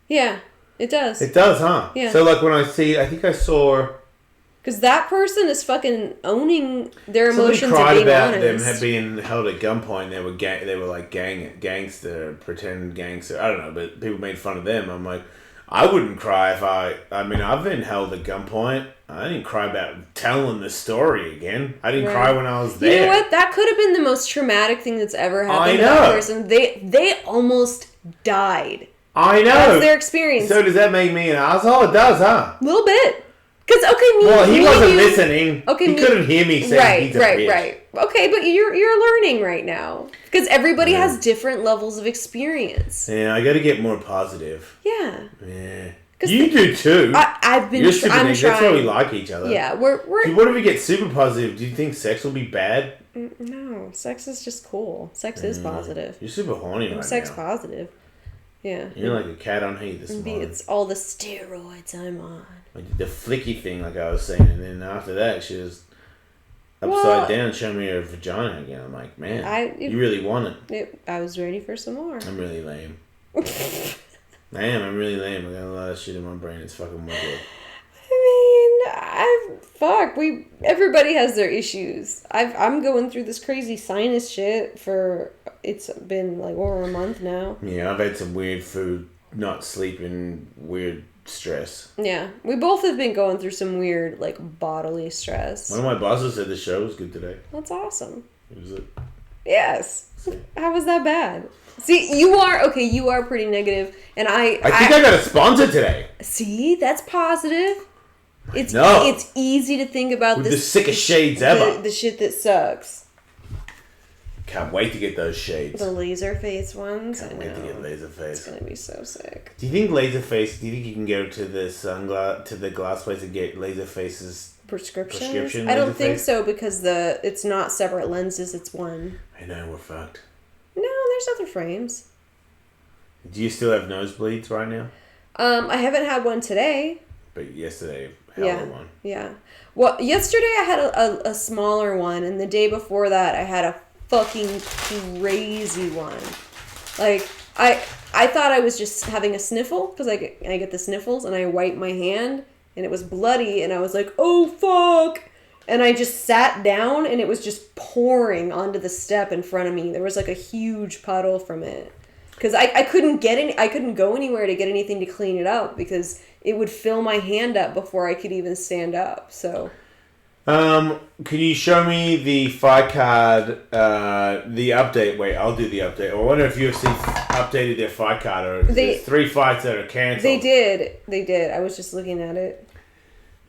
Yeah, it does. It does, huh? Yeah. So like when I think I saw... Because that person is fucking owning their emotions and being cried about honest. them being held at gunpoint. They were like gangster, pretend gangster. I don't know, but people made fun of them. I'm like, I wouldn't cry if I've been held at gunpoint. I didn't cry about telling the story again. I didn't cry when I was there. You know what? That could have been the most traumatic thing that's ever happened to know. that person. They almost died. I know. That's their experience. So does that make me an asshole? It does, huh? A little bit. Because, he wasn't listening. Okay, he couldn't hear me saying he's a bitch. Right. Okay, but you're learning right now. Because everybody has different levels of experience. Yeah, I got to get more positive. Yeah. Yeah. You do too. I've been. You're super I'm negative. trying. That's why we like each other. Yeah, we're. What if we get super positive? Do you think sex will be bad? No, sex is just cool. Sex is positive. You're super horny right now. I'm sex positive. Yeah. You're like a cat on heat this morning. It's all the steroids I'm on. I did the flicky thing, like I was saying, and then after that, she was upside down, showing me her vagina again. I'm like, man, you really want it. I was ready for some more. I'm really lame. I'm really lame. I got a lot of shit in my brain. It's fucking weird. Everybody has their issues. I'm going through this crazy sinus shit it's been like over a month now. Yeah, I've had some weird food, not sleeping, weird stress. Yeah, we both have been going through some weird like bodily stress. One of my bosses said the show was good today. That's awesome. Was it? Yes. How was that bad? See, you are pretty negative, and I think I got a sponsor today. See, that's positive. It's easy to think about with the sickest shades ever. The shit that sucks. Can't wait to get those shades. The laser face ones. Can't wait to get laser face. It's gonna be so sick. Do you think laser face? Do you think you can go to the glass place and get laser faces? Prescription? I don't think so because it's not separate lenses. It's one. I know we're fucked. No, there's other frames. Do you still have nosebleeds right now? I haven't had one today. But yesterday, one. Yeah. Well, yesterday I had a smaller one, and the day before that I had a fucking crazy one. Like, I thought I was just having a sniffle because I get the sniffles, and I wiped my hand and it was bloody, and I was like, oh fuck, and I just sat down and it was just pouring onto the step in front of me. There was like a huge puddle from it because I couldn't go anywhere to get anything to clean it up because it would fill my hand up before I could even stand up. So can you show me the fight card, the update? Wait, I'll do the update. I wonder if UFC updated their fight card, or there's 3 fights that are cancelled. They did. I was just looking at it.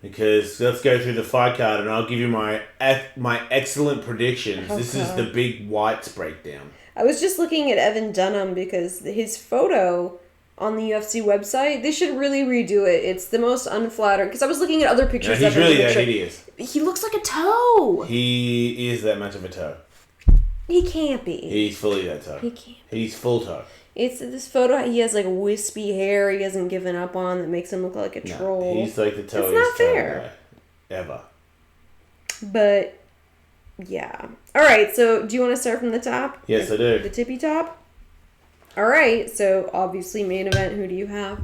Because let's go through the fight card, and I'll give you my excellent predictions. Oh, this is the big whites breakdown. I was just looking at Evan Dunham because his photo on the UFC website, they should really redo it. It's the most unflattering. Because I was looking at other pictures. No, he's really that hideous. He looks like a toe. He is that much of a toe. He can't be. He's fully that toe. He can't. He's full toe. It's this photo. He has like wispy hair. He hasn't given up on that makes him look like a troll. He's like the toe. It's not fair. Ever. But yeah. All right. So do you want to start from the top? Yes, I do. The tippy top. All right. So obviously main event. Who do you have?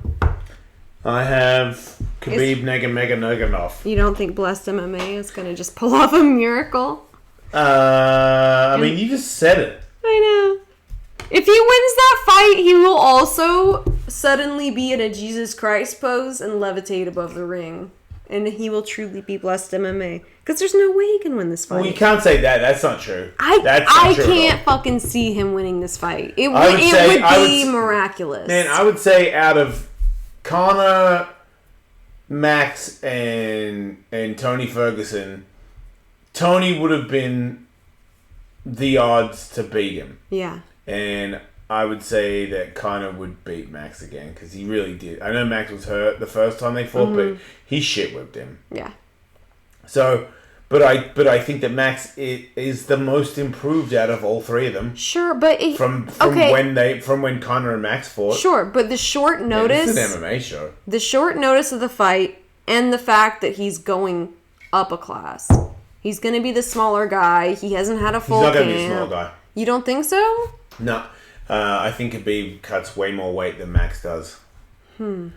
I have Khabib Nurmagomedov. You don't think Blessed MMA is gonna just pull off a miracle? I mean, you just said it. I know. If he wins that fight, he will also suddenly be in a Jesus Christ pose and levitate above the ring. And he will truly be Blessed MMA. Because there's no way he can win this fight. Well, you can't say that. That's not true. I can't fucking see him winning this fight. It would be miraculous. Man, I would say out of Conor, Max, and Tony Ferguson, Tony would have been the odds to beat him. Yeah. And I would say that Conor would beat Max again because he really did. I know Max was hurt the first time they fought, but he shit whipped him. Yeah. So, but I think that Max is the most improved out of all 3 of them. Sure, but from when Conor and Max fought. Sure, but the short notice. It's an MMA show. The short notice of the fight and the fact that he's going up a class. He's going to be the smaller guy. He hasn't had a full camp. He's not going to be a small guy. You don't think so? No. I think Khabib cuts way more weight than Max does. If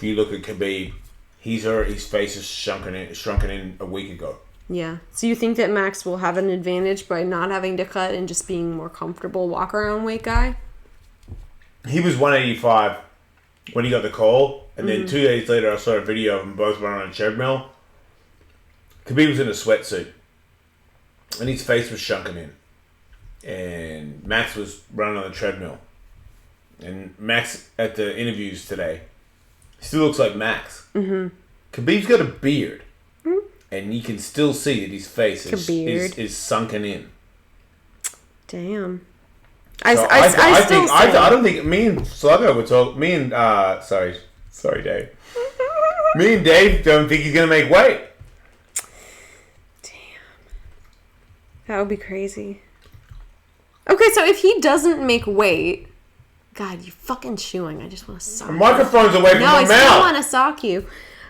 you look at Khabib, his face is shrunken in a week ago. Yeah. So you think that Max will have an advantage by not having to cut and just being more comfortable walk around weight guy? He was 185 when he got the call, and then 2 days later I saw a video of them both running on a treadmill. Khabib was in a sweatsuit, and his face was shrunken in. And Max was running on the treadmill. And Max, at the interviews today, still looks like Max. Khabib's got a beard. And you can still see that his face is sunken in. Damn. I don't think me and Sluggo would talk. Sorry, Dave. Me and Dave don't think he's gonna make weight. Damn. That would be crazy. Okay, so if he doesn't make weight, God, you fucking chewing. I just want to sock you. The microphone's away from my mouth. No, I still want to sock you.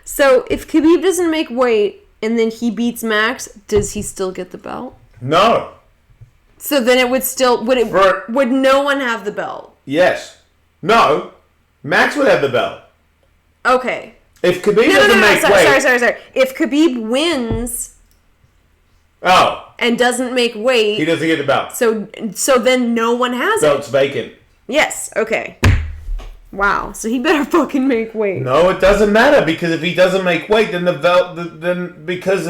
So if Khabib doesn't make weight and then he beats Max, does he still get the belt? No. So then it would still would no one have the belt? Yes. No. Max would have the belt. Okay. If Khabib doesn't make weight. Sorry. If Khabib wins. Oh. And doesn't make weight. He doesn't get the belt. So then no one has it. Belt's vacant. Yes. Okay. Wow. So he better fucking make weight. No, it doesn't matter because if he doesn't make weight, then because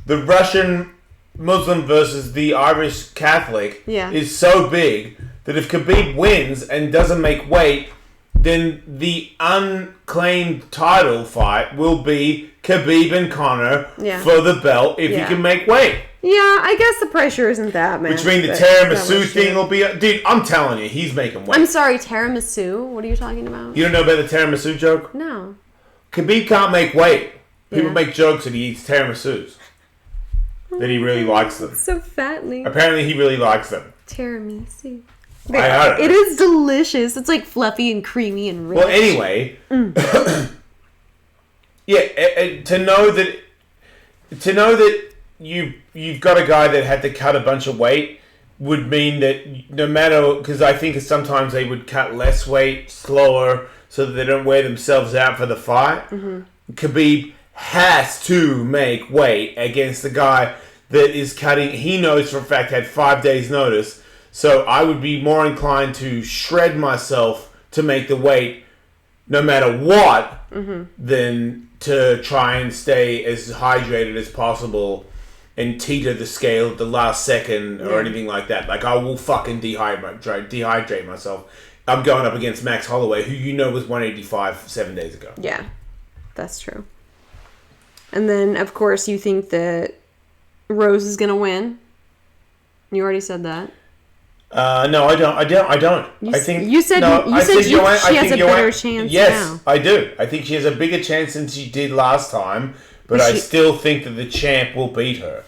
the Russian Muslim versus the Irish Catholic is so big that if Khabib wins and doesn't make weight, then the unclaimed title fight will be Khabib and Conor for the belt if he can make weight. Yeah, I guess the pressure isn't that much. Which means the tiramisu thing will be... Dude, I'm telling you, he's making weight. I'm sorry, tiramisu? What are you talking about? You don't know about the tiramisu joke? No. Khabib can't make weight. People make jokes that he eats tiramisus. That he really likes them. So fatly. Apparently he really likes them. Tiramisu. It is delicious. It's like fluffy and creamy and rich. Well, anyway... to know that you've got a guy that had to cut a bunch of weight would mean that no matter, because I think sometimes they would cut less weight, slower, so that they don't wear themselves out for the fight. Khabib has to make weight against the guy that is cutting. He knows for a fact had 5 days notice. So I would be more inclined to shred myself to make the weight no matter what than to try and stay as hydrated as possible and teeter the scale at the last second or anything like that. Like, I will fucking dehydrate myself. I'm going up against Max Holloway, who you know was 185 7 days ago. Yeah, that's true. And then, of course, you think that Rose is going to win. You already said that. No, I don't. I think you said she has a better chance. Yes, now. I do. I think she has a bigger chance than she did last time, but I still think that the champ will beat her.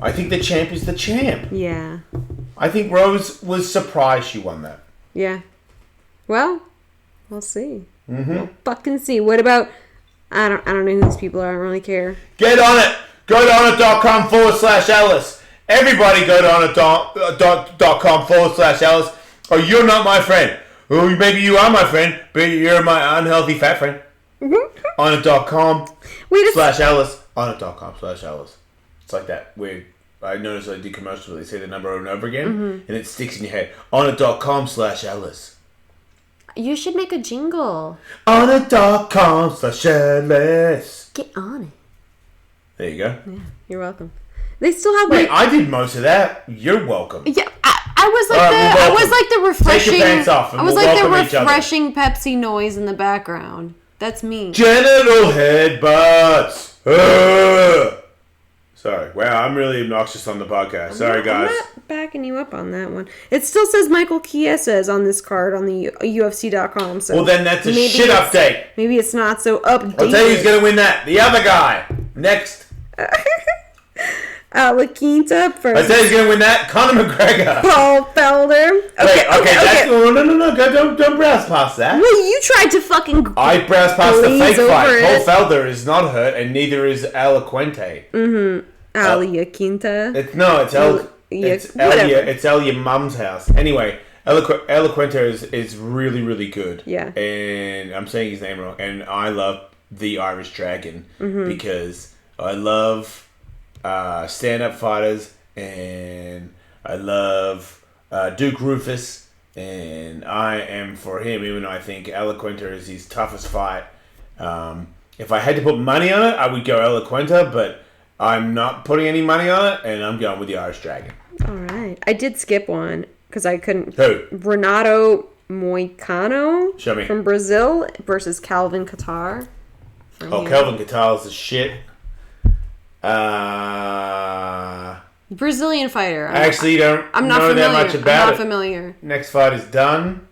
I think the champ is the champ. Yeah. I think Rose was surprised she won that. Yeah. Well, we'll see. We'll fucking see. What about? I don't know who these people are. I don't really care. Get on it. Go to onit.com/Ellis. Everybody go to onit.com/Ellis. Or you're not my friend. Or maybe you are my friend, but you're my unhealthy fat friend. Onit.com/Ellis. Onit.com/Ellis. It's like that weird. I noticed I do commercials where they say the number over and over again, and it sticks in your head. Onit.com/Ellis. You should make a jingle. Onit.com/Ellis. Get on it. There you go. Yeah, you're welcome. They still have. Wait, I did most of that. You're welcome. Yeah, I was like I was like the refreshing. Take your pants off. And I was like the refreshing Pepsi noise in the background. That's me. Genital headbutts. Sorry. Wow, I'm really obnoxious on the podcast. Sorry, guys. I'm not backing you up on that one. It still says Michael Chiesa on this card on the UFC.com. So well, then that's a shit update. Maybe it's not so updated. I'll tell you who's going to win that. The other guy. Next. La Quinta first. I tell you who's going to win that. Conor McGregor. Paul Felder. Okay. No. Don't browse past that. Well, you tried to fucking I browsed past the fake fight. Paul Felder is not hurt, and neither is Eloquente. La Quinta. It's El your mum's house. Anyway, Eloquente is really, really good. Yeah. And I'm saying his name wrong. And I love the Irish Dragon because I love stand-up fighters, and I love Duke Rufus, and I am for him, even though I think Eloquente is his toughest fight. If I had to put money on it, I would go Eloquente, but I'm not putting any money on it, and I'm going with the Irish Dragon. All right. I did skip one because I couldn't. Who? Renato Moicano. Show me. From Brazil versus Calvin Kattar. Calvin Kattar is the shit. Brazilian fighter. I actually don't I'm not know familiar. that much about I'm not it. familiar. Next fight is done,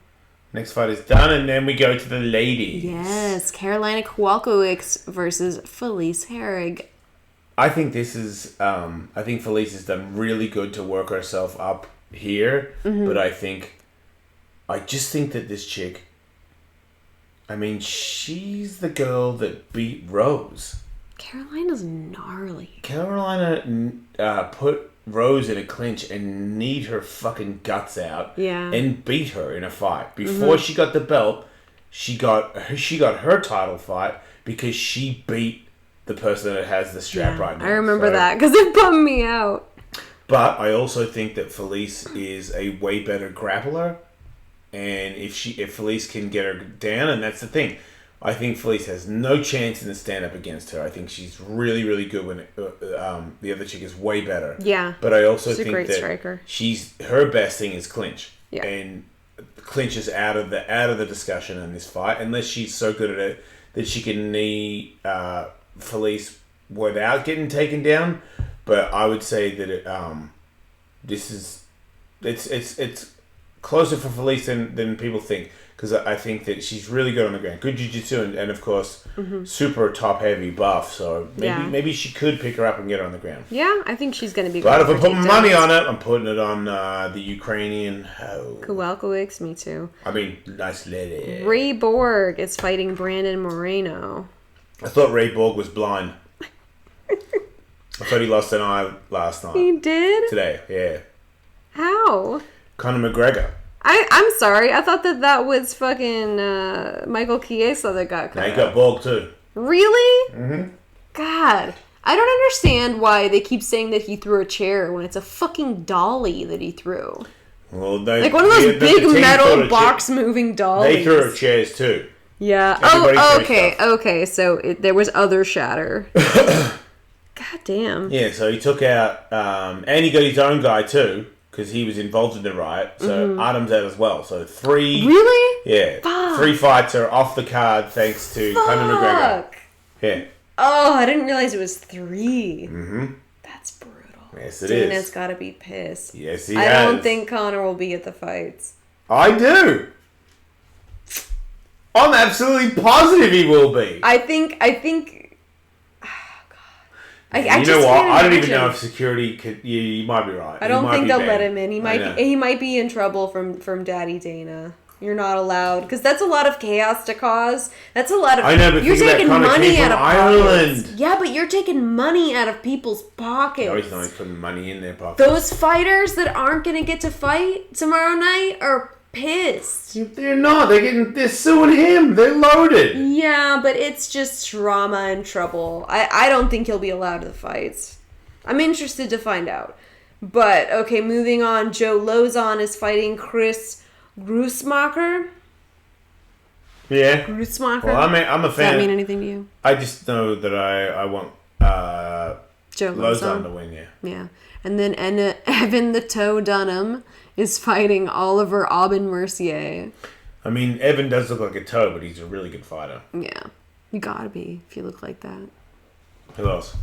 and then we go to the ladies. Yes, Carolina Kowalkiewicz versus Felice Herrig. I think this is. I think Felice has done really good to work herself up here, but I just think that this chick. I mean, she's the girl that beat Rose. Carolina's gnarly. Carolina put Rose in a clinch and kneed her fucking guts out. Yeah. And beat her in a fight. Before she got the belt, she got her title fight because she beat the person that has the strap right now. I remember that because it bummed me out. But I also think that Felice is a way better grappler. And if Felice can get her down, and that's the thing. I think Felice has no chance in the stand-up against her. I think she's really, really good when the other chick is way better. Yeah. But I also think great that striker. Her best thing is clinch. Yeah. And clinch is out of the discussion in this fight, unless she's so good at it that she can knee Felice without getting taken down. But I would say that it's closer for Felice than people think, because I think that she's really good on the ground. Good jiu-jitsu and of course, super top-heavy buff. So maybe she could pick her up and get her on the ground. Yeah, I think she's going to be good. But if I put takedowns. money on it, I'm putting it on the Ukrainian. Kowalkiewicz, me too. I mean, nice lady. Ray Borg is fighting Brandon Moreno. I thought Ray Borg was blind. I thought he lost an eye last night. He did? Today, yeah. How? Conor McGregor. I'm sorry. I thought that was fucking Michael Chiesa that got cut. No, he got bald too. Really? Mm-hmm. God. I don't understand why they keep saying that he threw a chair when it's a fucking dolly that he threw. Well, like one of those big metal box-moving dollies. They threw chairs too. Yeah. Okay. So there was other shatter. God damn. Yeah, so he took out... and he got his own guy too, because he was involved in the riot. So Adam's out as well. So 3... Really? Yeah. Fuck. 3 fights are off the card thanks to Conor McGregor. Yeah. Oh, I didn't realize it was 3. Mm-hmm. That's brutal. Yes, it is. Dana's got to be pissed. Yes, he has. I don't think Conor will be at the fights. I do. I'm absolutely positive he will be. I think. Oh God. You know what? I don't even know if security could. You might be right. I don't think they'll let him in. He might be in trouble from Daddy Dana. You're not allowed because that's a lot of chaos to cause. That's a lot of. I know, but you're taking money out of Ireland. Pockets. Yeah, but you're taking money out of people's pockets. No, he's not putting money in their pockets. Those fighters that aren't gonna get to fight tomorrow night are pissed. They're not. They're suing him. They're loaded. Yeah, but it's just trauma and trouble. I don't think he'll be allowed to the fights. I'm interested to find out. But okay, moving on. Joe Lozon is fighting Chris Grussmacher. Yeah. Grussmacher. Well, I'm a fan. Does that mean anything to you? I just know that I want Joe Lozon to win. Yeah. Yeah, and then Evan the Toe Dunham is fighting Oliver Aubin Mercier. I mean, Evan does look like a toe, but he's a really good fighter. Yeah, you gotta be if you look like that. Who else?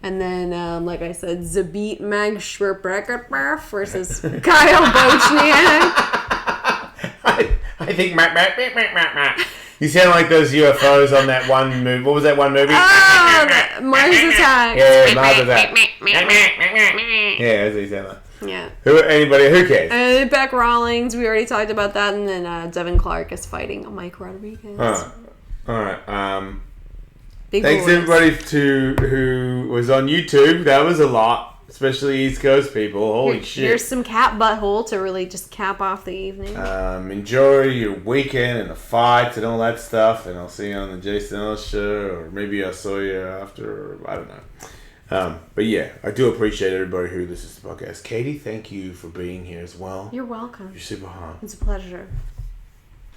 And then, like I said, Zabit Magshberberger versus Kyle Bochniak. I think you sound like those UFOs on that one movie. What was that one movie? Oh, Mars Attack. Yeah, Mars Attack. Yeah, that's what you sound like. Yeah. Who cares? And Beck Rawlings, we already talked about that. And then Devin Clark is fighting Mike Rodriguez. Alright. Big thanks boys. everybody who was on YouTube. That was a lot. Especially East Coast people. Holy shit. Here's some cat butthole to really just cap off the evening. Enjoy your weekend and the fights and all that stuff. And I'll see you on the Jason Ellis show. Or maybe I saw you after. I don't know. But yeah, I do appreciate everybody who listens to the podcast. Katie, thank you for being here as well. You're welcome. You're super hot. It's a pleasure.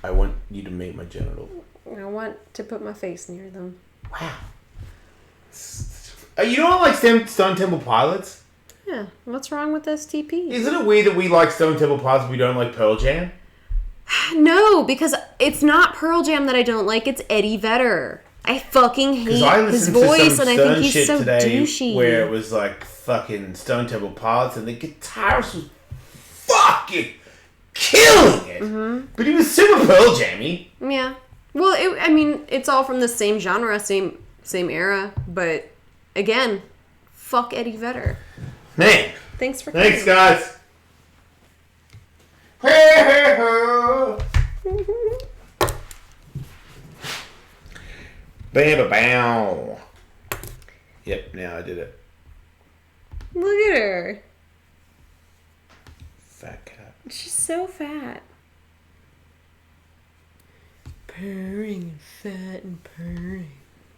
I want you to meet my genital. I want to put my face near them. Wow. You don't like Stone Temple Pilots? Yeah. What's wrong with STP? Isn't it weird that we like Stone Temple Pilots but we don't like Pearl Jam? No, because it's not Pearl Jam that I don't like. It's Eddie Vedder. I fucking hate his voice, and I think he's so douchey. Where it was like fucking Stone Temple Pilots, and the guitarist was fucking killing it. Mm-hmm. But he was super Pearl Jammy. Yeah. Well, it's all from the same genre, same era. But again, fuck Eddie Vedder. Man. Thanks for coming. Thanks, guys. Hey, ho. Bam, Yep, now I did it. Look at her. Fat cat. She's so fat. Purring and fat and purring.